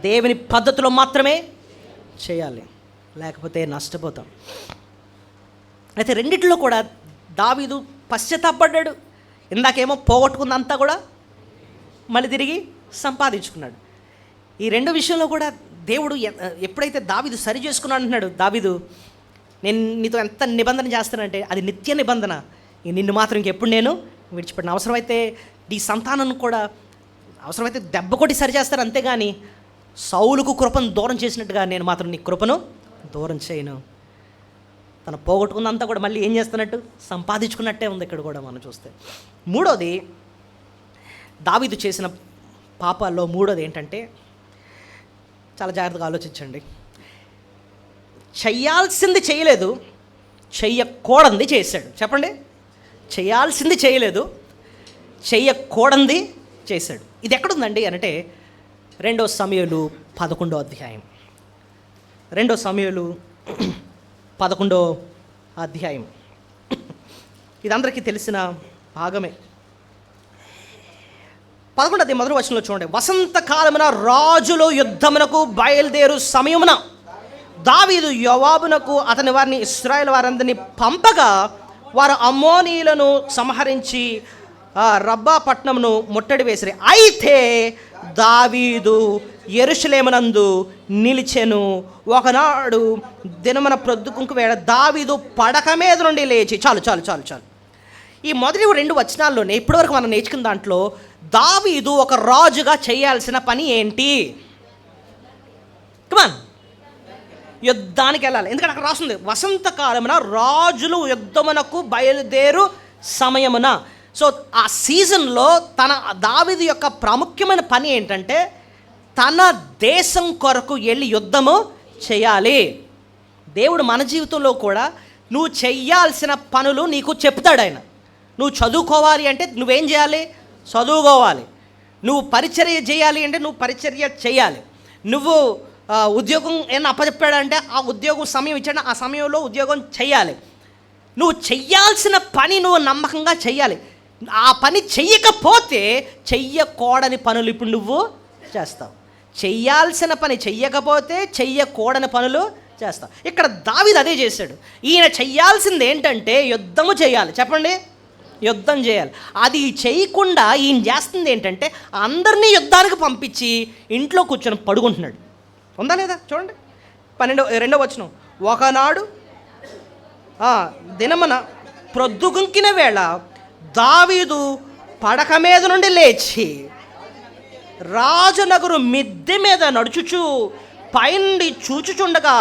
దేవుని పద్ధతిలో మాత్రమే చేయాలి, లేకపోతే నష్టపోతాం. అయితే రెండిట్లో కూడా దావీదు పశ్చాత్తాపడ్డాడు. ఇందాకేమో పోగొట్టుకుందంతా కూడా మళ్ళీ తిరిగి సంపాదించుకున్నాడు. ఈ 2 విషయంలో కూడా దేవుడు ఎప్పుడైతే దావీదు సరి చేసుకున్నాడు అంటున్నాడు, దావీదు నేను నీతో ఎంత నిబంధన చేస్తానంటే అది నిత్య నిబంధన, నిన్ను మాత్రం ఇంకెప్పుడు నేను విడిచిపెట్టిన. అవసరమైతే నీ సంతానం కూడా అవసరమైతే దెబ్బ కొట్టి సరి చేస్తారు, అంతేగాని సౌలుకు కృపను దూరం చేసినట్టుగా నేను మాత్రం నీ కృపను దూరం చేయను. తను పోగొట్టుకున్నంతా కూడా మళ్ళీ ఏం చేస్తున్నట్టు? సంపాదించుకున్నట్టే ఉంది ఇక్కడ కూడా మనం చూస్తే. మూడోది దావీదు చేసిన పాపాల్లో మూడోది ఏంటంటే, చాలా జాగ్రత్తగా ఆలోచించండి. చెయ్యాల్సింది చేయలేదు, చెయ్యకూడంది చేశాడు. చెప్పండి, చేయాల్సింది చేయలేదు, చెయ్యకూడంది చేశాడు. ఇది ఎక్కడుందండి అంటే 2 సమూయేలు 11వ అధ్యాయం. 2 సమూయేలు 11వ అధ్యాయం. ఇది అందరికీ తెలిసిన భాగమే. 11వ అధ్యాయం మొదటి వచనంలో చూడండి. వసంతకాలమున రాజులు యుద్ధమునకు బయలుదేరు సమయమున దావీదు యోవాబునకు అతని వారిని ఇశ్రాయేలు వారందరినీ పంపగా వారు అమ్మోనీయులను సంహరించి రబ్బా పట్టణమును ముట్టడి వేసిరి. అయితే దావీదు యెరూషలేమునందు నిలిచెను. ఒకనాడు దినమున ప్రొద్దుకుంకు వేళ దావీదు పడక మీద నుండి లేచి, చాలు చాలు చాలు చాలు ఈ మొదటి 2 వచనాల్లోనే ఇప్పటివరకు మనం నేర్చుకున్న దాంట్లో దావీదు ఒక రాజుగా చేయాల్సిన పని ఏంటి? కమాన్, యుద్ధానికి వెళ్ళాలి. ఎందుకంటే అక్కడ రాస్తుంది వసంతకాలమున రాజులు యుద్ధమునకు బయలుదేరు సమయమున. సో ఆ సీజన్లో దావీదు యొక్క ప్రాముఖ్యమైన పని ఏంటంటే తన దేశం కొరకు వెళ్ళి యుద్ధము చేయాలి. దేవుడు మన జీవితంలో కూడా నువ్వు చెయ్యాల్సిన పనులు నీకు చెప్తాడు ఆయన. నువ్వు చదువుకోవాలి అంటే నువ్వేం చేయాలి? చదువుకోవాలి. నువ్వు పరిచర్య చేయాలి అంటే నువ్వు పరిచర్య చేయాలి. నువ్వు ఉద్యోగం ఏమైనా అప్పచెప్పాడంటే ఆ ఉద్యోగం సమయం ఇచ్చాడు, ఆ సమయంలో ఉద్యోగం చెయ్యాలి. నువ్వు చెయ్యాల్సిన పని నువ్వు నమ్మకంగా చెయ్యాలి. ఆ పని చెయ్యకపోతే చెయ్యకూడని పనులు ఇప్పుడు నువ్వు చేస్తావు. చెయ్యాల్సిన పని చెయ్యకపోతే చెయ్యకూడని పనులు చేస్తావు. ఇక్కడ దావీదు అదే చేశాడు. ఈయన చెయ్యాల్సింది ఏంటంటే యుద్ధము చేయాలి. చెప్పండి, యుద్ధం చేయాలి. అది చేయకుండా ఈయన చేస్తుంది ఏంటంటే అందరినీ యుద్ధానికి పంపించి ఇంట్లో కూర్చొని పడుకుంటున్నాడు. ఉందా లేదా చూడండి. 2వ వచనం. ఒకనాడు దినమున ప్రొద్దుగుంకిన వేళ దావీదు పడక మీద నుండి లేచి రాజనగరు మిద్దె మీద నడుచుచు పైనుండి చూచుచుండగా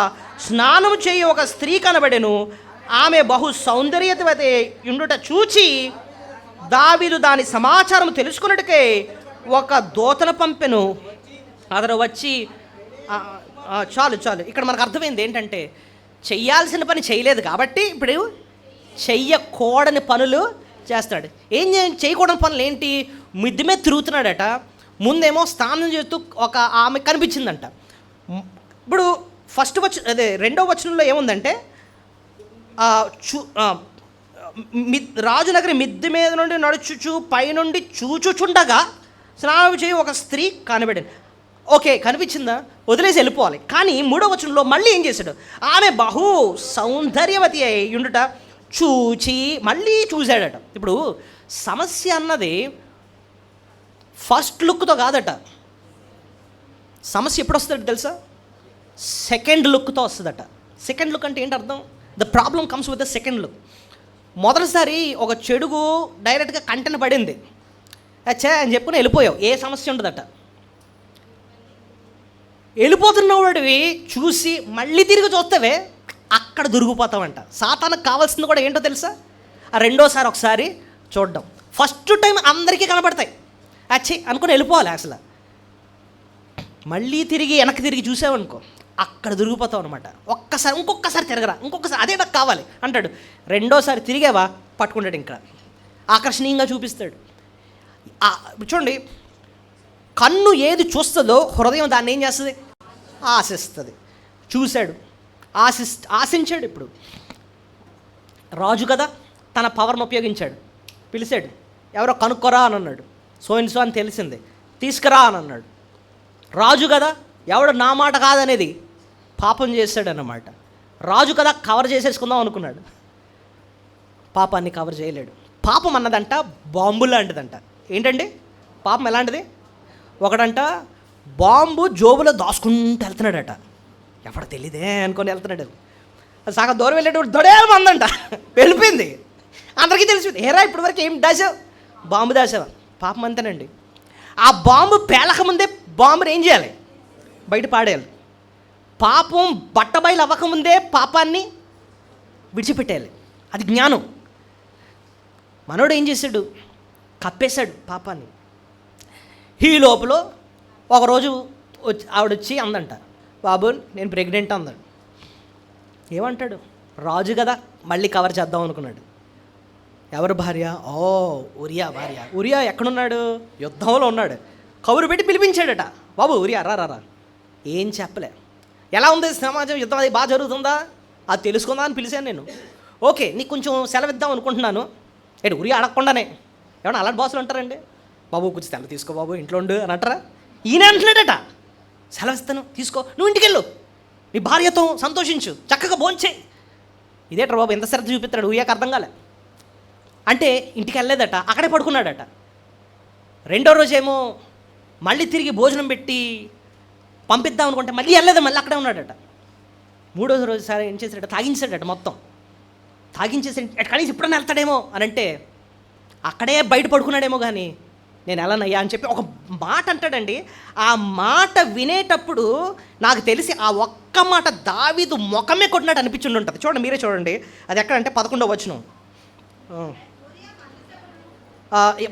స్నానం చేయి ఒక స్త్రీ కనబడెను. ఆమె బహు సౌందర్యవతి ఉండుట చూచి దావీదు దాని సమాచారం తెలుసుకున్నట్టుకే ఒక దూతను పంపెను. అతను వచ్చి చాలు చాలు ఇక్కడ మనకు అర్థమైంది ఏంటంటే చెయ్యాల్సిన పని చేయలేదు కాబట్టి ఇప్పుడు చెయ్యకూడని పనులు చేస్తాడు. ఏం చేయకూడని పనులు ఏంటి? మిద్దె మీద తిరుగుతున్నాడట. ముందేమో స్నానం చేస్తూ ఒక ఆమె కనిపించిందంట. ఇప్పుడు రెండవ వచనంలో ఏముందంటే రాజునగరి మిద్దె మీద నుండి నడుచుచు పైనుండి చూచుచుండగా స్నానం చేయి ఒక స్త్రీ కనబడింది. ఓకే, కనిపించిందా, వదిలేసి వెళ్ళిపోవాలి. కానీ 3వ వచనంలో మళ్ళీ ఏం చేశాడు? ఆమె బహు సౌందర్యవతి అయి ఉండుట చూచి మళ్ళీ చూశాడట. ఇప్పుడు సమస్య అన్నది ఫస్ట్ లుక్తో కాదట. సమస్య ఎప్పుడు వస్తుందట తెలుసా? సెకండ్ లుక్తో వస్తుందట. సెకండ్ లుక్ అంటే ఏంటి అర్థం? The problem comes with the second look. మొదటిసారి ఒక చెడుగు డైరెక్ట్గా కంటెన పడింది, అచ్చా అని చెప్పుకుని వెళ్ళిపోయావు, ఏ సమస్య ఉండదట. వెళ్ళిపోతున్నవాడివి చూసి మళ్ళీ తిరిగి చూస్తావే, అక్కడ దొరికిపోతావంట. సాతానికి కావాల్సింది కూడా ఏంటో తెలుసా? ఆ రెండోసారి ఒకసారి చూడడం. ఫస్ట్ టైం అందరికీ కనపడతాయి, అచ్చి అనుకుని వెళ్ళిపోవాలి. అసలు మళ్ళీ తిరిగి వెనక్కి తిరిగి చూసావనుకో, అక్కడ దొరికిపోతావు అనమాట. ఇంకొకసారి తిరగరా, ఇంకొకసారి అదే నాకు కావాలి అంటాడు. రెండోసారి తిరిగావా పట్టుకుంటాడు, ఇంకా ఆకర్షణీయంగా చూపిస్తాడు. చూడండి, కన్ను ఏది చూస్తుందో హృదయం దాన్ని ఏం చేస్తుంది? ఆశిస్తుంది. చూశాడు, ఆశించాడు. ఇప్పుడు రాజు కదా, తన పవర్ను ఉపయోగించాడు. పిలిచాడు, ఎవరో కనుక్కోరా అని అన్నాడు. సో అని తెలిసింది, తీసుకురా అని అన్నాడు. రాజు కదా, ఎవడు నా మాట కాదనేది పాపం చేశాడు అన్నమాట. రాజు కదా, కవర్ చేసేసుకుందాం అనుకున్నాడు. పాపాన్ని కవర్ చేయలేడు. పాపం అన్నదంట బాంబు లాంటిదంట. ఏంటండి పాపం ఎలాంటిది? ఒకడంట బాంబు జోబులో దాచుకుంటూ వెళ్తున్నాడట. ఎవడ తెలియదే అనుకొని వెళ్తున్నాడు. అది సగం దూరం వెళ్ళేటప్పుడు దొడేలు మందంట, వెళ్ళిపోయింది. అందరికీ తెలిసింది, ఏరా ఇప్పటి వరకు ఏం దాచావు? బాంబు దాచావా? పాపం అంతేనండి. ఆ బాంబు పేలకముందే బాంబుని ఏం చేయాలి? బయట పాడేయాలి. పాపం బట్టబయలు అవ్వకముందే పాపాన్ని విడిచిపెట్టేయాలి. అది జ్ఞానం. మనోడు ఏం చేశాడు? కప్పేశాడు పాపాన్ని. ఈ లోపల ఒకరోజు ఆవిడొచ్చి అందంట, బాబు నేను ప్రెగ్నెంట్ అందాడు. ఏమంటాడు? రాజు కదా, మళ్ళీ కవర్ చేద్దాం అనుకున్నాడు. ఎవరు భార్య? ఓ ఉరియా భార్య. ఉరియా ఎక్కడున్నాడు? యుద్ధంలో ఉన్నాడు. కబురు పెట్టి పిలిపించాడట, బాబు ఉరియా రా రా. ఏం చెప్పలే. ఎలా ఉంది సమాజం, యుద్ధం అది బాగా జరుగుతుందా అది తెలుసుకుందా అని పిలిచాను నేను. ఓకే నీకు కొంచెం సెలవు ఇద్దాం అనుకుంటున్నాను. ఏంటి ఉరియా అడగకుండానే? ఏమన్నా అలాంటి బాసులు అంటారండి? బాబు కొంచెం సెలవు తీసుకో బాబు, ఇంట్లో ఉండు అని అంటారా? ఈయన అంటున్నాడట, సెలవు ఇస్తాను తీసుకో, నువ్వు ఇంటికి వెళ్ళు, నీ భార్యతో సంతోషించు, చక్కగా భోంచేయి. ఇదేట్రా బాబు ఎంత శ్రద్ధ చూపిస్తాడు? ఉయ్యాక అర్థం కాలే. అంటే ఇంటికి వెళ్ళలేదట, అక్కడే పడుకున్నాడట. రెండో రోజేమో మళ్ళీ తిరిగి భోజనం పెట్టి పంపిద్దాం అనుకుంటే మళ్ళీ వెళ్ళలేదు, మళ్ళీ అక్కడే ఉన్నాడట. మూడో రోజు సరే ఏం చేశాడట? తాగించాడట మొత్తం. తాగించేసి కనీసం ఎప్పుడన్నా వెళ్తాడేమో అని అంటే అక్కడే బయట పడుకున్నాడేమో, కానీ నేను వెళ్ళనయ్యా అని చెప్పి ఒక మాట అంటాడండి. ఆ మాట వినేటప్పుడు నాకు తెలిసి ఆ ఒక్క మాట దావీదు ముఖమే కొట్టినట్టు అనిపించుండి ఉంటుంది. చూడండి, మీరే చూడండి. అది ఎక్కడంటే 11వ వచనం.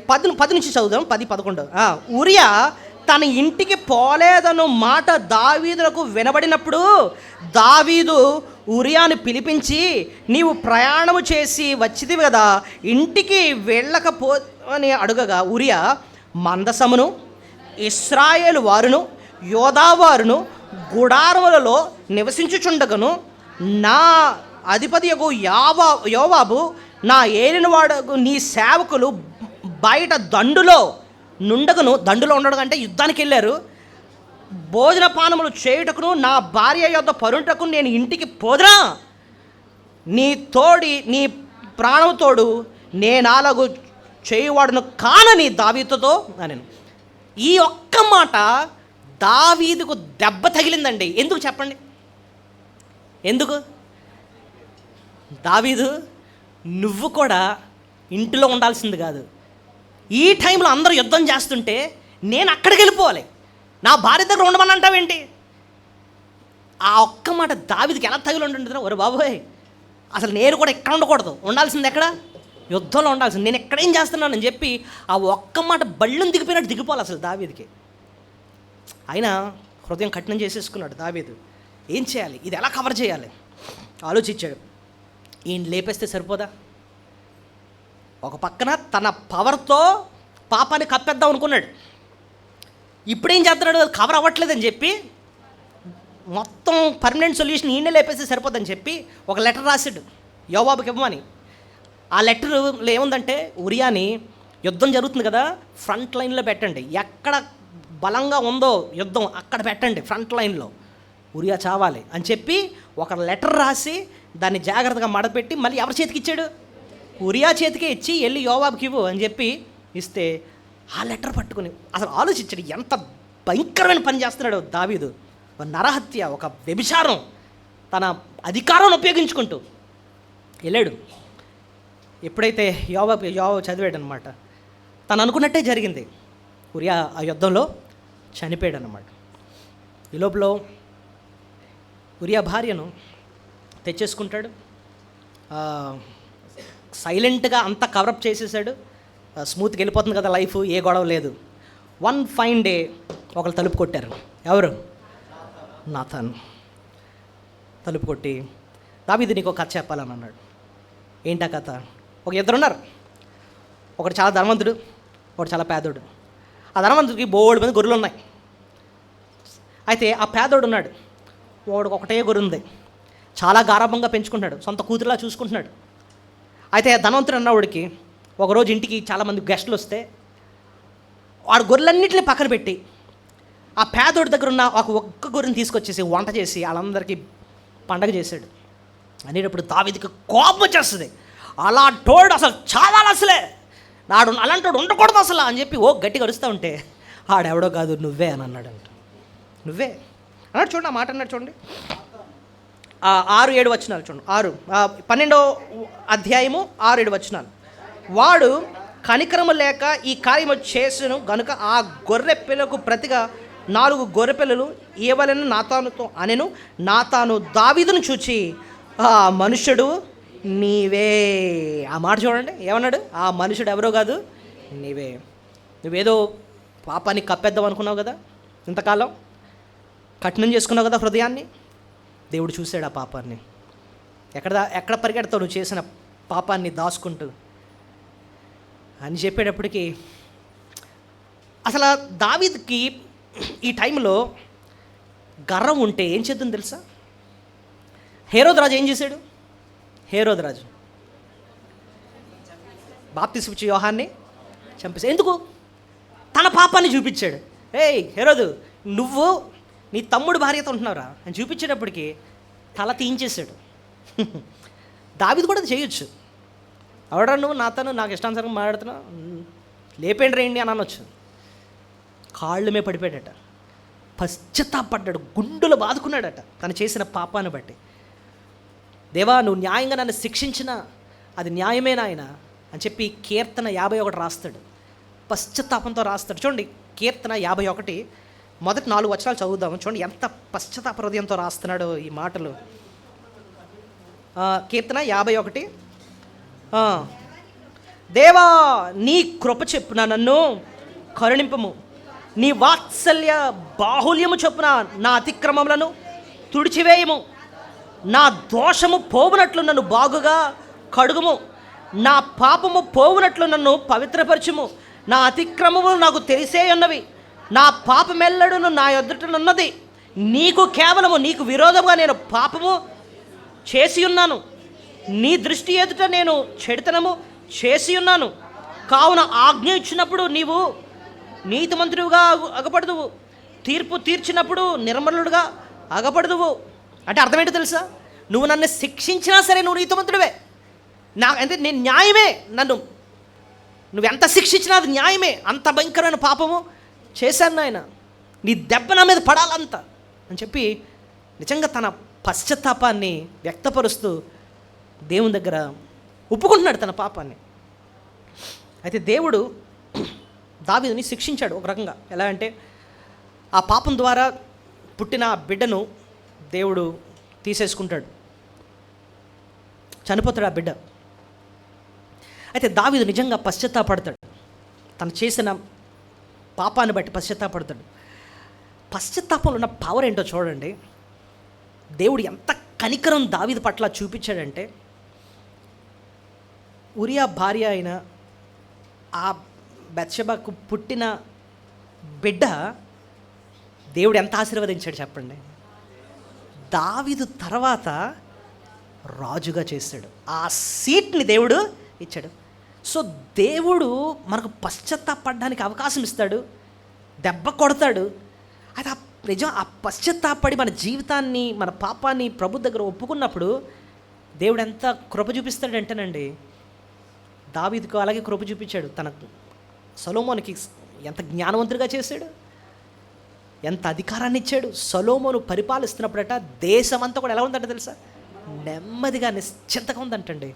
10 నుంచి చదువుదాం. 10-11. ఉరియా తన ఇంటికి పోలేదను మాట దావీదులకు వినబడినప్పుడు దావీదు ఉరియాను పిలిపించి, నీవు ప్రయాణము చేసి వచ్చిదివి కదా, ఇంటికి వెళ్ళకపో అని అడుగగా, ఉరియా మందసమును ఇశ్రాయేలు వారును యోధావారును గుడారములలో నివసించుచుండగను, నా అధిపతియగు యోవాబు నా ఏలినవాడు నీ సేవకులు బయట దండులో ఉండడం అంటే యుద్ధానికి వెళ్ళారు. భోజన పానములు చేయుటకును నా భార్య యొద్ద పరుంటకు నేను ఇంటికి పోదురా, నీ ప్రాణం తోడు నేనాలగు చేయువాడును కానని దావీదుతో అని. ఈ ఒక్క మాట దావీదుకు దెబ్బ తగిలిందండి. ఎందుకు చెప్పండి? ఎందుకు? దావీదు, నువ్వు కూడా ఇంటిలో ఉండాల్సింది కాదు. ఈ టైంలో అందరూ యుద్ధం చేస్తుంటే నేను అక్కడికి వెళ్ళిపోవాలి, నా భార్య దగ్గర ఉండమని అంటావేంటి? ఆ ఒక్క మాట దావీదుకి ఎలా తగిలి ఉంటుందిరా? ఒరే బాబోయ్, అసలు నేను కూడా ఎక్కడ ఉండకూడదు, ఉండాల్సింది ఎక్కడ? యుద్ధంలో ఉండాల్సింది. నేను ఎక్కడేం చేస్తున్నానని చెప్పి ఆ ఒక్క మాట బళ్ళను దిగిపోయినట్టు దిగిపోవాలి అసలు దావీదుకి. అయినా హృదయం కఠినం చేసేసుకున్నాడు దావీదు. ఏం చేయాలి? ఇది ఎలా కవర్ చేయాలి ఆలోచించాడు. ఈయన లేపేస్తే సరిపోదా? ఒక పక్కన తన పవర్తో పాపాన్ని కప్పేద్దాం అనుకున్నాడు. ఇప్పుడేం చేస్తున్నాడు? కవర్ అవ్వట్లేదని చెప్పి మొత్తం పర్మనెంట్ సొల్యూషన్ ఈయనే లేపేస్తే సరిపోద్దని చెప్పి ఒక లెటర్ రాశాడు యోవాబుకి ఇవ్వమని. ఆ లెటర్లో ఏముందంటే, ఉరియాని యుద్ధం జరుగుతుంది కదా, ఫ్రంట్ లైన్లో పెట్టండి, ఎక్కడ బలంగా ఉందో యుద్ధం అక్కడ పెట్టండి ఫ్రంట్ లైన్లో, ఉరియా చావాలి అని చెప్పి ఒక లెటర్ రాసి దాన్ని జాగ్రత్తగా మడపెట్టి మళ్ళీ ఎవరి చేతికి ఇచ్చాడు? ఉరియా చేతికే ఇచ్చి, వెళ్ళి యోవాబుకి ఇవ్వు అని చెప్పి ఇస్తే ఆ లెటర్ పట్టుకుని అసలు ఆలోచించాడు ఎంత భయంకరమైన పని చేస్తున్నాడు దావీదు. ఒక నరహత్య, ఒక వ్యభిచారం, తన అధికారాన్ని ఉపయోగించుకుంటూ వెళ్ళాడు. ఎప్పుడైతే యోవాబు చదివాడు అనమాట, తను అనుకున్నట్టే జరిగింది. ఉరియా ఆ యుద్ధంలో చనిపోయాడు అన్నమాట. ఈ లోపల ఉరియా భార్యను తెచ్చేసుకుంటాడు. సైలెంట్గా అంతా కవరప్ చేసేసాడు. స్మూత్గా వెళ్ళిపోతుంది కదా లైఫ్, ఏ గొడవ లేదు. వన్ ఫైన్ డే ఒకళ్ళు తలుపు కొట్టారు. ఎవరు? నాతాను. తలుపు కొట్టి, దావీదు నీకు ఒక కథ చెప్పాలని అన్నాడు. ఏంటా కథ? ఒక ఇద్దరు ఉన్నారు. ఒకడు చాలా ధనవంతుడు, ఒకడు చాలా పేదోడు. ఆ ధనవంతుడికి బోల్డ్ మంది గొర్రెలు ఉన్నాయి. అయితే ఆ పేదోడు ఉన్నాడు, వాడికి ఒకటే గొర్రె ఉంది. చాలా గారాభంగా పెంచుకుంటున్నాడు, సొంత కూతురులా చూసుకుంటున్నాడు. అయితే ధనవంతుడు అన్నవాడికి ఒకరోజు ఇంటికి చాలామంది గెస్టులు వస్తే వాడు గొర్రెలన్నింటినీ పక్కన పెట్టి ఆ పేదోడి దగ్గర ఉన్న ఒక్క గొర్రెని తీసుకొచ్చేసి వంట చేసి వాళ్ళందరికీ పండగ చేశాడు. అనేటప్పుడు దావీదుకి కోపం వచ్చేస్తుంది. అలా టోడు అసలు చావాలి, అసలే నాడు అలాంటి వాడు ఉండకూడదు అసలు అని చెప్పి గట్టిగా అరుస్తూ ఉంటే ఆడెవడో కాదు నువ్వే అని అన్నాడంట. నువ్వే అన్నాడు. చూడండి ఆ మాట అన్నాడు చూడండి. 6-7 వచనాలు చూడండి. 12వ అధ్యాయము 6-7 వచనాలు. వాడు కనికరము లేక ఈ కార్యము చేసెను గనుక ఆ గొర్రె పిల్లకు ప్రతిగా 4 గొర్రె పిల్లలు ఇవ్వలని నాతానుతో అనెను. నాతాను దావీదును చూచి ఆ మనుష్యుడు నీవే. ఆ మాట చూడండి, ఏమన్నాడు? ఆ మనుషుడు ఎవరో కాదు, నీవే. నువ్వేదో పాపాన్ని కప్పేద్దాం అనుకున్నావు కదా, ఇంతకాలం కఠినం చేసుకున్నావు కదా హృదయాన్ని. దేవుడు చూశాడు ఆ పాపాన్ని. ఎక్కడ పరిగెడతావు నువ్వు చేసిన పాపాన్ని దాచుకుంటూ అని చెప్పేటప్పటికి అసలు దావీదుకి ఈ టైంలో గర్వం ఉంటే ఏం చేద్దాం తెలుసా? హేరోదు రాజు ఏం చేశాడు? హేరోదు రాజు బాప్తిస్మ ఇచ్చే యోహాన్ని చంపేశాడు. ఎందుకు? తన పాపాన్ని చూపించాడు. హేరోదు, నువ్వు నీ తమ్ముడు భార్యతో ఉంటున్నావురా అని చూపించేటప్పటికి తల తీయించేశాడు. దావీదు కూడా అది చేయొచ్చు. అవడా నువ్వు నాతను నాకు ఇష్టానుసారం మాట్లాడుతున్నావు, లేపేండి రేండి అని అనొచ్చు. కాళ్ళు మీద పడిపోయాడట, పశ్చాత్తాపడ్డాడు, గుండెలు బాదుకున్నాడట తను చేసిన పాపాన్ని బట్టి. దేవా, నువ్వు న్యాయంగా నన్ను శిక్షించినా అది న్యాయమే నాయన అని చెప్పి కీర్తన 51 రాస్తాడు. పశ్చాత్తాపంతో రాస్తాడు. చూడండి, కీర్తన 51 మొదటి 4 వచనాలు చదువుదాము. చూడండి ఎంత పశ్చాత్తాప హృదయంతో రాస్తున్నాడో ఈ మాటలు. కీర్తన 51. దేవా, నీ కృప చెప్పున నన్ను కరుణింపము, నీ వాత్సల్య బాహుల్యము చొప్పున నా అతిక్రమములను తుడిచివేయము, నా దోషము పోవునట్లు నన్ను బాగుగా కడుగుము, నా పాపము పోవునట్లు నన్ను పవిత్రపరచుము. నా అతిక్రమములు నాకు తెలిసే ఉన్నవి, నా పాపమెల్లడును నా ఎదుటనున్నది. నీకు కేవలము నీకు విరోధముగా నేను పాపము చేసి ఉన్నాను, నీ దృష్టి ఎదుట నేను చెడుతనము చేసి ఉన్నాను. కావున ఆజ్ఞ ఇచ్చినప్పుడు నీవు నీతిమంతుడిగా అగపడదువు, తీర్పు తీర్చినప్పుడు నిర్మలుడుగా అగపడదువు. అంటే అర్థమేంటో తెలుసా? నువ్వు నన్ను శిక్షించినా సరే నువ్వు నీతిమంతుడివే. అంటే నేను న్యాయమే, నువ్వెంత శిక్షించినా అది న్యాయమే. అంత భయంకరమైన పాపము చేశాను నాయన, నీ దెబ్బ నా మీద పడాలంత అని చెప్పి నిజంగా తన పశ్చాత్తాపాన్ని వ్యక్తపరుస్తూ దేవుని దగ్గర ఒప్పుకుంటున్నాడు తన పాపాన్ని. అయితే దేవుడు దావీదుని శిక్షించాడు ఒక రకంగా. ఎలా అంటే ఆ పాపం ద్వారా పుట్టిన ఆ బిడ్డను దేవుడు తీసేసుకుంటాడు, చనిపోతాడు ఆ బిడ్డ. అయితే దావీదు నిజంగా పశ్చాత్తాపడతాడు, తను చేసిన పాపాన్ని బట్టి పశ్చాత్తాపడతాడు. పశ్చాత్తాపంలో ఉన్న పవర్ ఏంటో చూడండి. దేవుడు ఎంత కనికరం దావీదు పట్ల చూపించాడంటే, ఉరియా భార్య అయిన ఆ బత్షెబకు పుట్టిన బిడ్డ దేవుడు ఎంత ఆశీర్వదించాడు చెప్పండి. దావీదు తర్వాత రాజుగా చేశాడు, ఆ సీట్ని దేవుడు ఇచ్చాడు. సో దేవుడు మనకు పశ్చాత్తాపడడానికి అవకాశం ఇస్తాడు, దెబ్బ కొడతాడు. అది నిజం. ఆ పశ్చాత్తాపడి మన జీవితాన్ని, మన పాపాన్ని ప్రభు దగ్గర ఒప్పుకున్నప్పుడు దేవుడు ఎంత కృప చూపిస్తాడంటేనండి, దావీదుకు అలాగే కృప చూపించాడు. తనకు సొలొమోనుకి ఎంత జ్ఞానవంతుడిగా చేశాడు, ఎంత అధికారాన్ని ఇచ్చాడు. సొలొమోను పరిపాలిస్తున్నప్పుడట దేశమంతా కూడా ఎలా ఉందంటే తెలుసా? నెమ్మదిగా నిశ్చింతగా ఉందంటండి.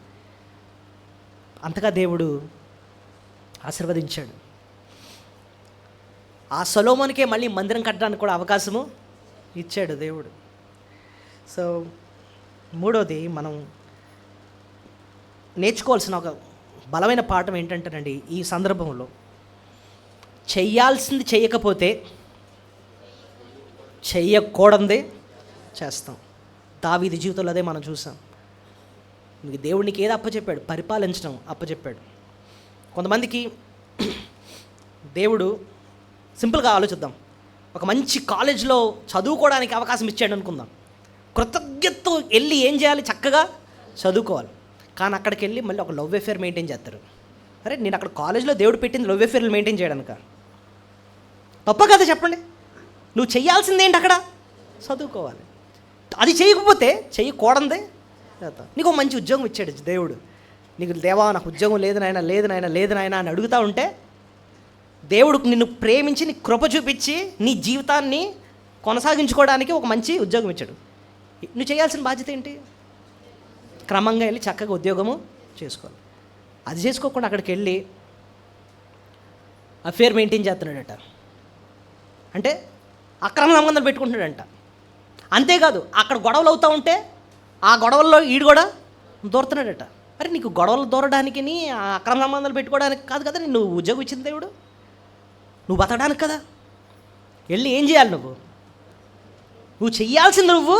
అంతగా దేవుడు ఆశీర్వదించాడు. ఆ సొలొమోనుకే మళ్ళీ మందిరం కట్టడానికి కూడా అవకాశము ఇచ్చాడు దేవుడు. సో మూడోది మనం నేర్చుకోవాల్సిన ఒక బలమైన పాఠం ఏంటంటేనండి, ఈ సందర్భంలో చెయ్యాల్సింది చేయకపోతే చెయ్యకూడదే చేస్తాం. దావీదు జీవితంలో అదే మనం చూసాం. నీకు దేవుడికి ఏది అప్పచెప్పాడు? పరిపాలించడం అప్పచెప్పాడు. కొంతమందికి దేవుడు సింపుల్గా ఆలోచిద్దాం, ఒక మంచి కాలేజ్లో చదువుకోవడానికి అవకాశం ఇచ్చాడు అనుకుందాం. కృతజ్ఞతతో వెళ్ళి ఏం చేయాలి? చక్కగా చదువుకోవాలి. కానీ అక్కడికి వెళ్ళి మళ్ళీ ఒక లవ్ అఫేర్ మెయింటైన్ చేస్తారు. అరే, నేను అక్కడ కాలేజ్లో దేవుడు పెట్టింది లవ్ అఫేర్లు మెయింటైన్ చేయడానికి. తప్ప కదా చెప్పండి? నువ్వు చేయాల్సిందేంటి? అక్కడ చదువుకోవాలి. అది చేయకపోతే చేయకూడదే చేస్తావు. నీకు ఒక మంచి ఉద్యోగం ఇచ్చాడు దేవుడు. నీకు దేవా నాకు ఉద్యోగం లేదు నాయన, లేదు నాయన, లేదు నాయన అని అడుగుతూ ఉంటే దేవుడు నిన్ను ప్రేమించి నీ కృప చూపించి నీ జీవితాన్ని కొనసాగించుకోవడానికి ఒక మంచి ఉద్యోగం ఇచ్చాడు. నువ్వు చేయాల్సిన బాధ్యత ఏంటి? క్రమంగా వెళ్ళి చక్కగా ఉద్యోగము చేసుకోవాలి. అది చేసుకోకుండా అక్కడికి వెళ్ళి అఫేర్ మెయింటైన్ చేస్తున్నాడట, అంటే అక్రమ సంబంధాలు పెట్టుకుంటున్నాడంట. అంతేకాదు, అక్కడ గొడవలు అవుతూ ఉంటే ఆ గొడవల్లో ఈడు కూడా దూరుతున్నాడట. అరే, నీకు గొడవలు దూరడానికి అక్రమ సంబంధాలు పెట్టుకోవడానికి కాదు కదా నువ్వు ఉద్యోగం ఇచ్చింది దేవుడు. నువ్వు బతకడానికి కదా. వెళ్ళి ఏం చేయాలి? నువ్వు చెయ్యాల్సింది నువ్వు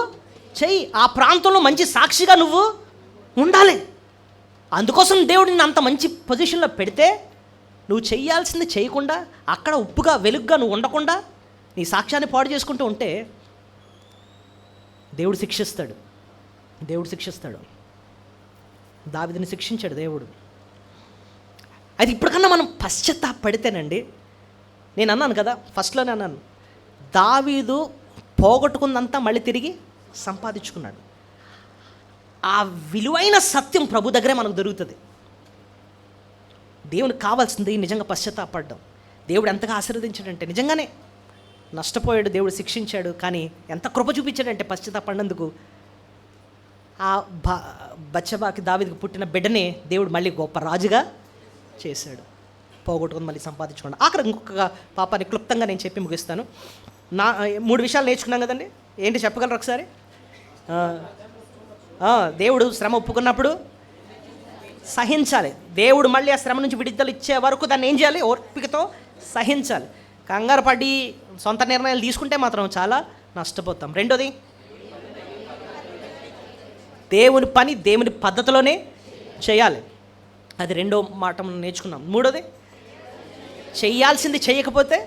చెయ్యి. ఆ ప్రాంతంలో మంచి సాక్షిగా నువ్వు ఉండాలి. అందుకోసం దేవుడు నిన్ను అంత మంచి పొజిషన్లో పెడితే నువ్వు చెయ్యాల్సింది చేయకుండా అక్కడ ఉప్పుగా వెలుగ్గా నువ్వు ఉండకుండా నీ సాక్ష్యాన్ని పాడు చేసుకుంటూ ఉంటే దేవుడు శిక్షిస్తాడు. దేవుడు శిక్షిస్తాడు. దావీదుని శిక్షించాడు దేవుడు. అది ఇప్పటికన్నా మనం పశ్చాత్తాపడితేనండి, నేను అన్నాను కదా, ఫస్ట్లోనే అన్నాను, దావీదు పోగొట్టుకుందంతా మళ్ళీ తిరిగి సంపాదించుకున్నాడు. ఆ విలువైన సత్యం ప్రభు దగ్గరే మనకు దొరుకుతుంది. దేవునికి కావాల్సింది నిజంగా పశ్చాత్తాపడడం. దేవుడు ఎంతగా ఆశీర్వదించాడంటే, నిజంగానే నష్టపోయాడు, దేవుడు శిక్షించాడు, కానీ ఎంత కృప చూపించాడంటే పశ్చాత్తాపడినందుకు ఆ బచ్చబాకి దావీదుకు పుట్టిన బిడ్డనే దేవుడు మళ్ళీ గొప్ప రాజుగా చేశాడు. పోగొట్టుకుని మళ్ళీ సంపాదించుకోండి. ఆఖరి ఇంకొక పాపాన్ని క్లుప్తంగా నేను చెప్పి ముగిస్తాను. 3 విషయాలు నేర్చుకున్నాం కదండి. ఏంటి చెప్పగలరు ఒకసారి? దేవుడు శ్రమ ఒప్పుకున్నప్పుడు సహించాలి. దేవుడు మళ్ళీ ఆ శ్రమ నుంచి విడుదల ఇచ్చే వరకు దాన్ని ఏం చేయాలి? ఓర్పికతో సహించాలి. కంగారు పడి సొంత నిర్ణయాలు తీసుకుంటే మాత్రం చాలా నష్టపోతాం. రెండోది, దేవుని పని దేవుని పద్ధతిలోనే చేయాలి. అది రెండో మాట మనం నేర్చుకున్నాం. మూడోది, చెయ్యాల్సింది చేయకపోతే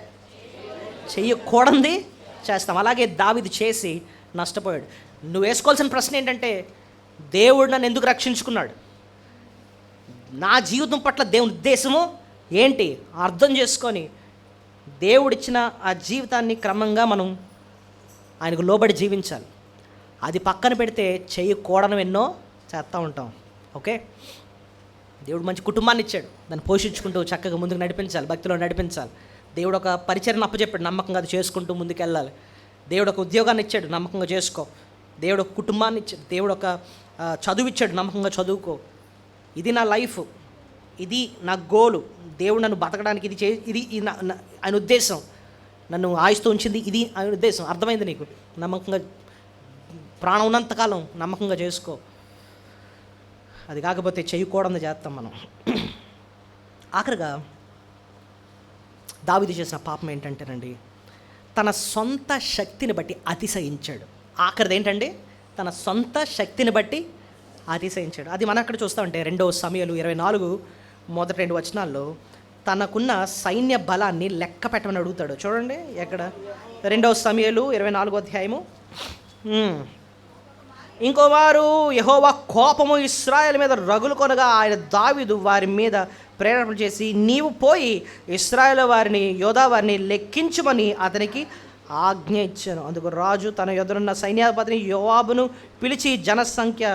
చెయ్యకూడనిది చేస్తాం. అలాగే దావీదు చేసి నష్టపోయాడు. నువ్వు వేసుకోవాల్సిన ప్రశ్న ఏంటంటే, దేవుడు నన్ను ఎందుకు రక్షించుకున్నాడు? నా జీవితం పట్ల దేవుని ఉద్దేశము ఏంటి అర్థం చేసుకొని దేవుడిచ్చిన ఆ జీవితాన్ని క్రమంగా మనం ఆయనకు లోబడి జీవించాలి. అది పక్కన పెడితే చేయకూడని ఎన్నో చేస్తూ ఉంటాం. ఓకే, దేవుడు మంచి కుటుంబాన్ని ఇచ్చాడు, దాన్ని పోషించుకుంటూ చక్కగా ముందుకు నడిపించాలి, భక్తిలో నడిపించాలి. దేవుడు ఒక పరిచర్ను అప్పచెప్పాడు, నమ్మకంగా అది చేసుకుంటూ ముందుకు వెళ్ళాలి. దేవుడు ఒక ఉద్యోగాన్ని ఇచ్చాడు, నమ్మకంగా చేసుకో. దేవుడు ఒక కుటుంబాన్ని ఇచ్చాడు, దేవుడు ఒక చదువు ఇచ్చాడు, నమ్మకంగా చదువుకో. ఇది నా లైఫ్, ఇది నా గోలు, దేవుడు నన్ను బతకడానికి ఇది ఆయన ఉద్దేశం, నన్ను ఆయుస్తూ ఉంచింది ఇది ఆయన ఉద్దేశం. అర్థమైంది నీకు? నమ్మకంగా ప్రాణం ఉన్నంతకాలం నమ్మకంగా చేసుకో. అది కాకపోతే చేయకూడదు చేస్తాం మనం. ఆఖరిగా దావీదు చేసిన పాపం ఏంటంటేనండి, తన సొంత శక్తిని బట్టి అతిశయించాడు. ఆఖరిది ఏంటండి? తన సొంత శక్తిని బట్టి అతిశయించాడు. అది మనం అక్కడ చూస్తామంటే 2 సమూయేలు 24 మొదటి 2 వచనాల్లో తనకున్న సైన్య బలాన్ని లెక్క పెట్టమని అడుగుతాడు. చూడండి ఎక్కడ, 2 సమూయేలు 24 అధ్యాయము. ఇంకోవారు యెహోవా కోపము ఇశ్రాయేలు మీద రగులు కొనగా ఆయన దావీదు వారి మీద ప్రేరణ చేసి, నీవు పోయి ఇశ్రాయేలు వారిని యోధా వారిని లెక్కించమని అతనికి ఆజ్ఞ ఇచ్చాను. అందుకు రాజు తన యొద్దనున్న సైన్యాధిపతిని యోవాబును పిలిచి, జనసంఖ్య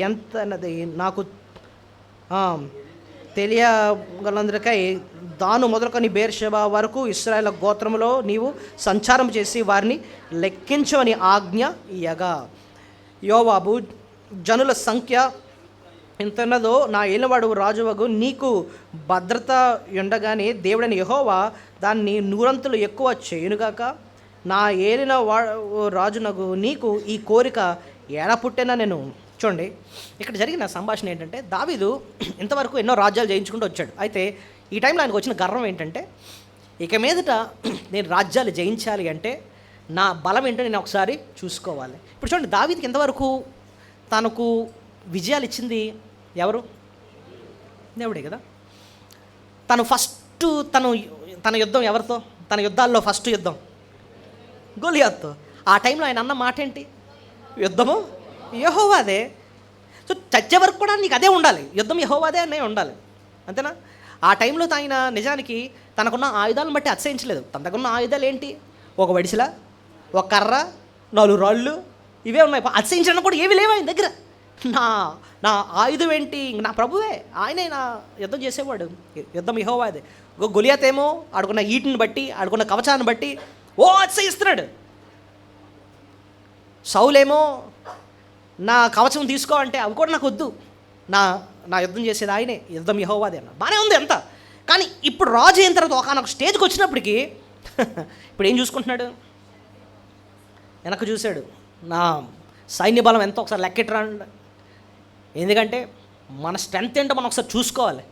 ఎంత అన్నది నాకు తెలియగలందరికై దాను మొదలుకొని బేర్షెబా వరకు ఇశ్రాయేలు గోత్రములో నీవు సంచారం చేసి వారిని లెక్కించమని ఆజ్ఞ ఇయ్యగా, యోవాబు జనుల సంఖ్య ఎంతన్నదో నా ఏలినవాడు రాజువగు నీకు భద్రత ఉండగానే దేవుడని యెహోవా దాన్ని 100 ఎక్కువ చేయునుగాక. నా ఏలిన రాజునగు నీకు ఈ కోరిక ఎలా పుట్టేనా నేను. చూడండి, ఇక్కడ జరిగిన సంభాషణ ఏంటంటే, దావీదు ఇంతవరకు ఎన్నో రాజ్యాలు జయించుకుంటూ వచ్చాడు. అయితే ఈ టైంలో ఆయనకు వచ్చిన గర్వం ఏంటంటే, ఇక మీదట నేను రాజ్యాలు జయించాలి అంటే నా బలం ఏంటో నేను ఒకసారి చూసుకోవాలి. ఇప్పుడు చూడండి, దావీదుకి ఇంతవరకు తనకు విజయాలు ఇచ్చింది ఎవరు? దేవుడే కదా. తన యుద్ధం ఎవరితో? తన యుద్ధాల్లో ఫస్ట్ యుద్ధం గొలియాతుతో. ఆ టైంలో ఆయన అన్న మాట ఏంటి? యుద్ధము యెహోవాదే. సో చచ్చే వరకు కూడా నీకు అదే ఉండాలి, యుద్ధం యెహోవాదే అనే ఉండాలి, అంతేనా? ఆ టైంలో ఆయన నిజానికి తనకున్న ఆయుధాలను బట్టి అతిశయించలేదు. తన దగ్గర ఉన్న ఆయుధాలు ఏంటి? ఒక వడిసెల, ఒక కర్ర, 4 రాళ్ళు, ఇవే ఉన్నాయి. అతిశయించడం కూడా ఏవి లేవు ఆయన దగ్గర. నా ఆయుధం ఏంటి? నా ప్రభువే, ఆయనే నా యుద్ధం చేసేవాడు, యుద్ధం యెహోవాదే. గొలియాత్ ఏమో ఆడుకున్న ఈటిని బట్టి, ఆడుకున్న కవచాన్ని బట్టి అతిశయిస్తున్నాడు. సౌలేమో నా కవచం తీసుకో అంటే అవి కూడా నాకు వద్దు, నా యుద్ధం చేసేది ఆయనే, యుద్ధం యెహోవాదే అన్న. బాగానే ఉంది అంతా. కానీ ఇప్పుడు రాజు అయిన తర్వాత ఒకనొక స్టేజ్కి వచ్చినప్పటికీ ఇప్పుడు ఏం చూసుకుంటున్నాడు? వెనక్కి చూశాడు, నా సైన్య బలం ఎంతో ఒకసారి లెక్కెట్టరండి. ఎందుకంటే మన స్ట్రెంత్ ఏంటో మనం ఒకసారి చూసుకోవాలి.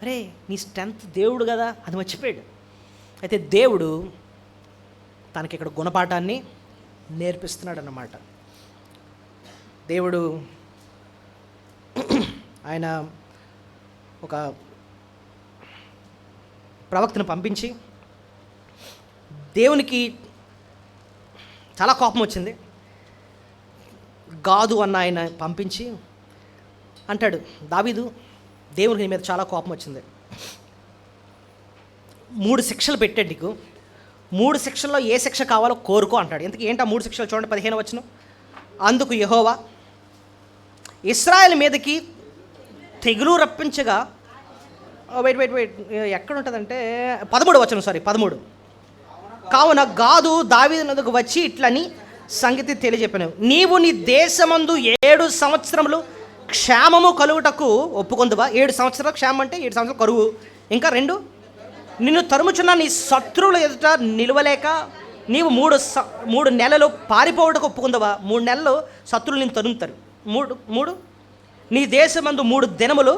అరే నీ స్ట్రెంత్ దేవుడు కదా, అది మర్చిపోయాడు. అయితే దేవుడు తనకి ఇక్కడ గుణపాఠాన్ని నేర్పిస్తున్నాడు అన్నమాట. దేవుడు ఆయన ఒక ప్రవక్తను పంపించి, దేవునికి చాలా కోపం వచ్చింది. గాదు అన్న ఆయన పంపించి అంటాడు, దావీదు దేవునికి నీ మీద చాలా కోపం వచ్చింది, 3 శిక్షలు పెట్టాడు నీకు, 3 శిక్షల్లో ఏ శిక్ష కావాలో కోరుకో అంటాడు. ఎందుకు ఏంటి ఆ 3 శిక్షలు? చూడండి 15వ వచనం. అందుకు యెహోవా ఇశ్రాయేలు మీదకి తెగులు రప్పించగా, వెయిట్ ఎక్కడ ఉంటుందంటే 13వ వచనం, 13. కావున గాదు దావీదు నద్దకు వచ్చి ఇట్లని సంగతి తెలియజెప్పాను, నీవు నీ దేశమందు 7 సంవత్సరములు క్షేమము కలుగుటకు ఒప్పుకొందువా? 7 సంవత్సరాలు క్షేమం అంటే 7 సంవత్సరాలు కరువు. ఇంకా 2, నిన్ను తరుముచున్న నీ శత్రువుల ఎదుట నిలవలేక నీవు 3 నెలలు పారిపోవటకు ఒప్పుకుందవా? 3 నెలలు శత్రువులు నేను తరుముతారు. 3 నీ దేశమందు 3 దినములు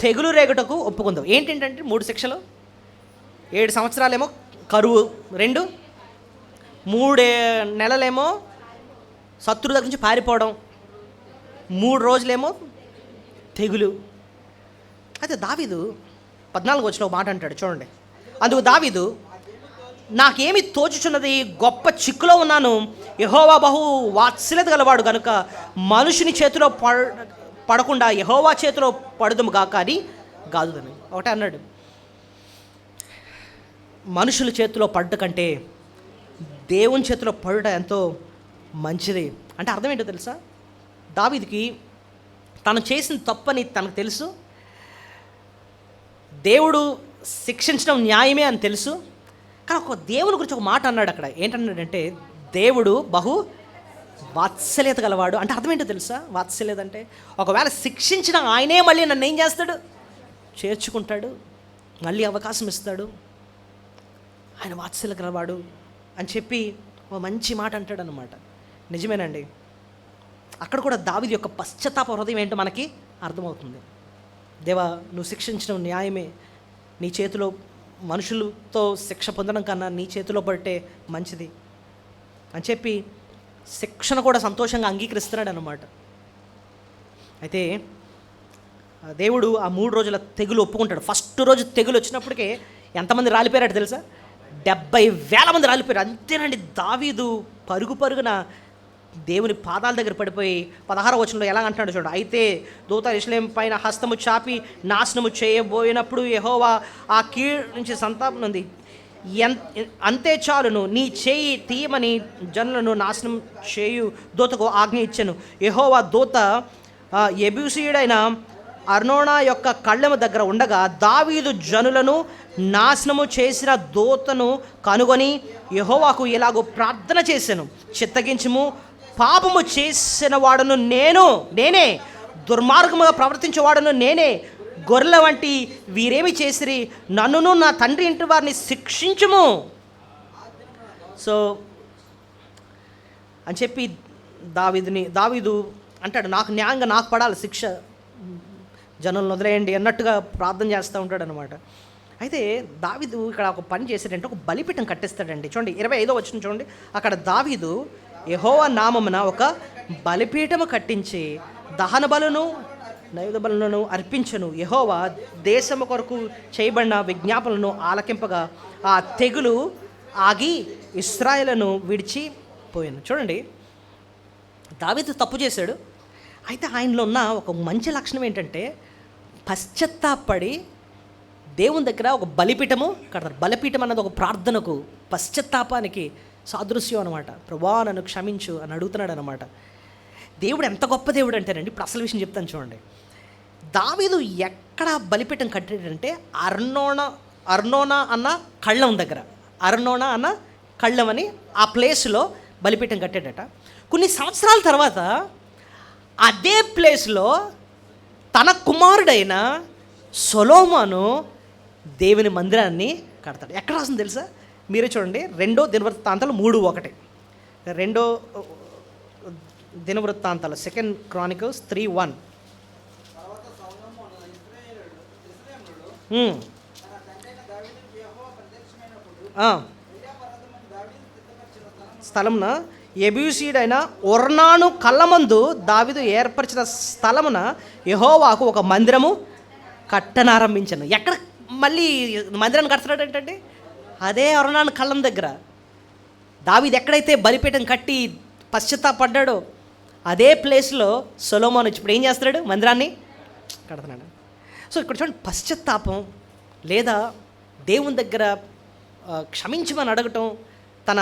తెగులు రేగుటకు ఒప్పుకుందావు. ఏంటంటే 3 శిక్షలు, 7 సంవత్సరాలేమో కరువు, 2 3 నెలలేమో శత్రువు దగ్గర నుంచి పారిపోవడం, 3 రోజులేమో తెగులు. అయితే దావీదు 14 వచ్చిన ఒక మాట అంటాడు చూడండి. అందుకు దావీదు, నాకేమి తోచుచున్నది, గొప్ప చిక్కులో ఉన్నాను, యెహోవా బహు వాత్సల్యత గలవాడు కనుక మనుషుని చేతిలో పడకుండా యెహోవా చేతిలో పడుదుము గాక అని గాదుదని ఒకటే అన్నాడు. మనుషుల చేతిలో పడ్డ కంటే దేవుని చేతిలో పడుట ఎంతో మంచిది. అంటే అర్థం ఏంటో తెలుసా? దావీదుకి తను చేసిన తప్పని తనకు తెలుసు, దేవుడు శిక్షించడం న్యాయమే అని తెలుసు. కానీ ఒక దేవుని గురించి ఒక మాట అన్నాడు అక్కడ. ఏంటన్నాడంటే, దేవుడు బహు వాత్సల్యత గలవాడు. అంటే అర్థం ఏంటో తెలుసా? వాత్సల్యత అంటే ఒకవేళ శిక్షించిన ఆయనే మళ్ళీ నన్ను ఏం చేస్తాడు? చేర్చుకుంటాడు, మళ్ళీ అవకాశం ఇస్తాడు, ఆయన వాత్సల్యత గలవాడు అని చెప్పి ఒక మంచి మాట అంటాడు అన్నమాట. నిజమేనండి. అక్కడ కూడా దావీదు యొక్క పశ్చాత్తాప హృదయం ఏంటో మనకి అర్థమవుతుంది. దేవా, నువ్వు శిక్షించడం న్యాయమే, నీ చేతిలో మనుషులతో శిక్ష పొందడం కన్నా నీ చేతిలో పడితే మంచిది అని చెప్పి శిక్షణ కూడా సంతోషంగా అంగీకరిస్తున్నాడు అన్నమాట. అయితే దేవుడు ఆ 3 రోజుల తెగులు ఒప్పుకుంటాడు. ఫస్ట్ రోజు తెగులు వచ్చినప్పటికే ఎంతమంది రాలిపోయారట తెలుసా? 70,000 మంది రాలిపోయారు. అంతేనండి. దావీదు పరుగున దేవుని పాదాల దగ్గర పడిపోయి 16వ వచనంలో ఎలా అంటున్నాడు చూడండి. అయితే దూత యెరూషలేము పైన హస్తము చాపి నాశనము చేయబోయినప్పుడు యెహోవా ఆ కీడు నుంచి సంతాపం ఉంది, అంతే చాలును, నీ చేయి తీయమని జనులను నాశనం చేయు దూతకు ఆజ్ఞ ఇచ్చాను. యెహోవా దూత యెబూసీయుడైన అర్నోనా యొక్క కళ్ళెము దగ్గర ఉండగా దావీదు జనులను నాశనము చేసిన దూతను కనుగొని యెహోవాకు ఇలాగో ప్రార్థన చేశాను, చిత్తగించుము, పాపము చేసిన వాడును నేనే, దుర్మార్గముగా ప్రవర్తించేవాడును నేనే, గొర్రెల వంటి వీరేమి చేసిరి, నన్నును నా తండ్రి ఇంటి వారిని శిక్షించుము. సో అని చెప్పి దావీదు అంటాడు, నాకు న్యాయంగా నాకు పడాలి శిక్ష, జనులను వదిలేయండి అన్నట్టుగా ప్రార్థన చేస్తూ ఉంటాడు అనమాట. అయితే దావీదు ఇక్కడ ఒక పని చేశాడంటే ఒక బలిపీఠం కట్టిస్తాడండి. చూడండి 25వ వచనం చూడండి. అక్కడ దావీదు యెహోవా నామమున ఒక బలిపీఠము కట్టించి దహన బలును నైవేద్య బలులను అర్పించను. యెహోవా దేశము కొరకు చేయబడిన విజ్ఞాపనలను ఆలకింపగా ఆ తెగులు ఆగి ఇశ్రాయేలును విడిచిపోయాను. చూడండి, దావీదు తప్పు చేశాడు. అయితే ఆయనలో ఉన్న ఒక మంచి లక్షణం ఏంటంటే పశ్చాత్తాపడి దేవుని దగ్గర ఒక బలిపీఠము కడతారు. బలిపీఠం అన్నది ఒక ప్రార్థనకు, పశ్చాత్తాపానికి సాదృశ్యం అనమాట. ప్రభువా నన్ను క్షమించు అని అడుగుతున్నాడు అనమాట. దేవుడు ఎంత గొప్ప దేవుడు అంటేనండి, ఇప్పుడు అసలు విషయం చెప్తాను చూడండి. దావీదు ఎక్కడ బలిపీఠం కట్టాడంటే అర్నోనా అన్న కళ్ళం దగ్గర, అర్నోనా అన్న కళ్ళం అని ఆ ప్లేస్లో బలిపీఠం కట్టాడట. కొన్ని సంవత్సరాల తర్వాత అదే ప్లేస్లో తన కుమారుడైన సొలొమోను దేవుని మందిరాన్ని కడతాడు. ఎక్కడ రాసింది తెలుసా? మీరే చూడండి, 2 దినవృత్తాంతాలు 3:1. 2 దినవృత్తాంతాలు 2 Chronicles 3:1. స్థలమున యెబూసీయుడైన ఒర్నాను కళ్ళమందు దావీదు ఏర్పరిచిన స్థలమున యెహోవాకు ఒక మందిరము కట్టనారంభించను. ఎక్కడ మళ్ళీ మందిరాన్ని కడుతున్నాడు ఏంటంటే అదే ఒర్నాను కళ్ళం దగ్గర. దావీదు ఎక్కడైతే బలిపీఠం కట్టి పశ్చాత్తాపడ్డాడో అదే ప్లేస్లో సొలొమోను ఇప్పుడు ఏం చేస్తున్నాడు? మందిరాన్ని కడుతున్నాడు. సో ఇక్కడ చూడండి, పశ్చాత్తాపం లేదా దేవుని దగ్గర క్షమించమని అడగటం, తన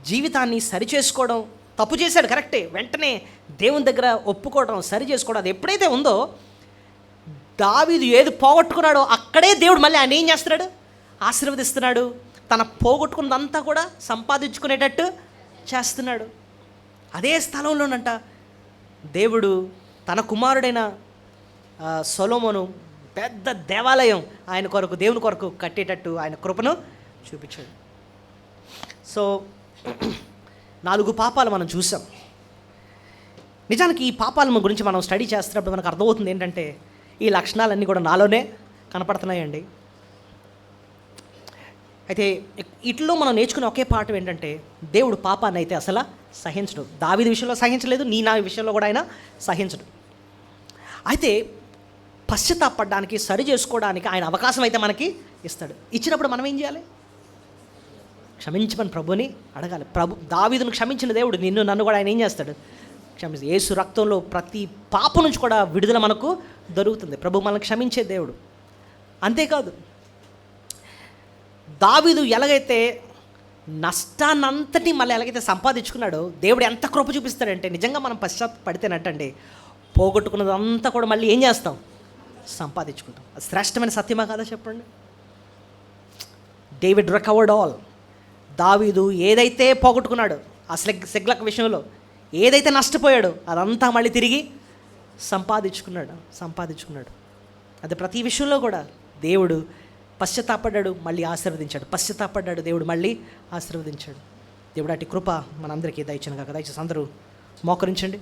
జీవితాన్ని సరిచేసుకోవడం, తప్పు చేశాడు కరెక్టే, వెంటనే దేవుని దగ్గర ఒప్పుకోవడం, సరి చేసుకోవడం, అది ఎప్పుడైతే ఉందో దావీదు ఏది పోగొట్టుకున్నాడో అక్కడే దేవుడు మళ్ళీ ఆయన ఏం చేస్తున్నాడు? ఆశీర్వదిస్తున్నాడు. తన పోగొట్టుకున్నదంతా కూడా సంపాదించుకునేటట్టు చేస్తున్నాడు. అదే స్థలంలోనంట దేవుడు తన కుమారుడైన సొలొమోను పెద్ద దేవాలయం ఆయన కొరకు, దేవుని కొరకు కట్టేటట్టు ఆయన కృపను చూపించాడు. సో 4 పాపాలు మనం చూసాం. నిజానికి ఈ పాపాల గురించి మనం స్టడీ చేస్తున్నప్పుడు మనకు అర్థమవుతుంది ఏంటంటే ఈ లక్షణాలన్నీ కూడా నాలోనే కనపడుతున్నాయండి. అయితే ఇట్లో మనం నేర్చుకునే ఒకే పాఠం ఏంటంటే దేవుడు పాపాన్ని అయితే అసలు సహించడు. దావీదు విషయంలో సహించలేదు, నా విషయంలో కూడా ఆయన సహించడు. అయితే పశ్చాత్తాపడడానికి, సరి చేసుకోవడానికి ఆయన అవకాశం అయితే మనకి ఇస్తాడు. ఇచ్చినప్పుడు మనం ఏం చేయాలి? క్షమించమని ప్రభుని అడగాలి. దావీదును క్షమించిన దేవుడు నిన్ను నన్ను కూడా ఆయన ఏం చేస్తాడు? క్షమిస్తాడు. యేసు రక్తంలో ప్రతి పాపం నుంచి కూడా విడుదల మనకు దొరుకుతుంది. ప్రభు మనల్ని క్షమించే దేవుడు. అంతేకాదు, దావీదు ఎలాగైతే నష్టాన్నంతటి మళ్ళీ ఎలాగైతే సంపాదించుకున్నాడో దేవుడు ఎంత కృప చూపిస్తాడంటే నిజంగా మనం పశ్చాత్తాపడితేనట్టండి పోగొట్టుకున్నదంతా కూడా మళ్ళీ ఏం చేస్తాం? సంపాదించుకుంటాం. అది శ్రేష్టమైన సత్యమా కాదా చెప్పండి? David recovered all. దావీదు ఏదైతే పోగొట్టుకున్నాడో ఆ సిగ్లక్ విషయంలో ఏదైతే నష్టపోయాడో అదంతా మళ్ళీ తిరిగి సంపాదించుకున్నాడు. అది ప్రతి విషయంలో కూడా దేవుడు పశ్చాత్తాపడ్డాడు, మళ్ళీ ఆశీర్వదించాడు. పశ్చాత్తాపడ్డాడు, దేవుడు మళ్ళీ ఆశీర్వదించాడు. దేవుడు అట్టి కృప మనందరికీ దయచేయను గాక. దయచేసి అందరూ మోకరించండి.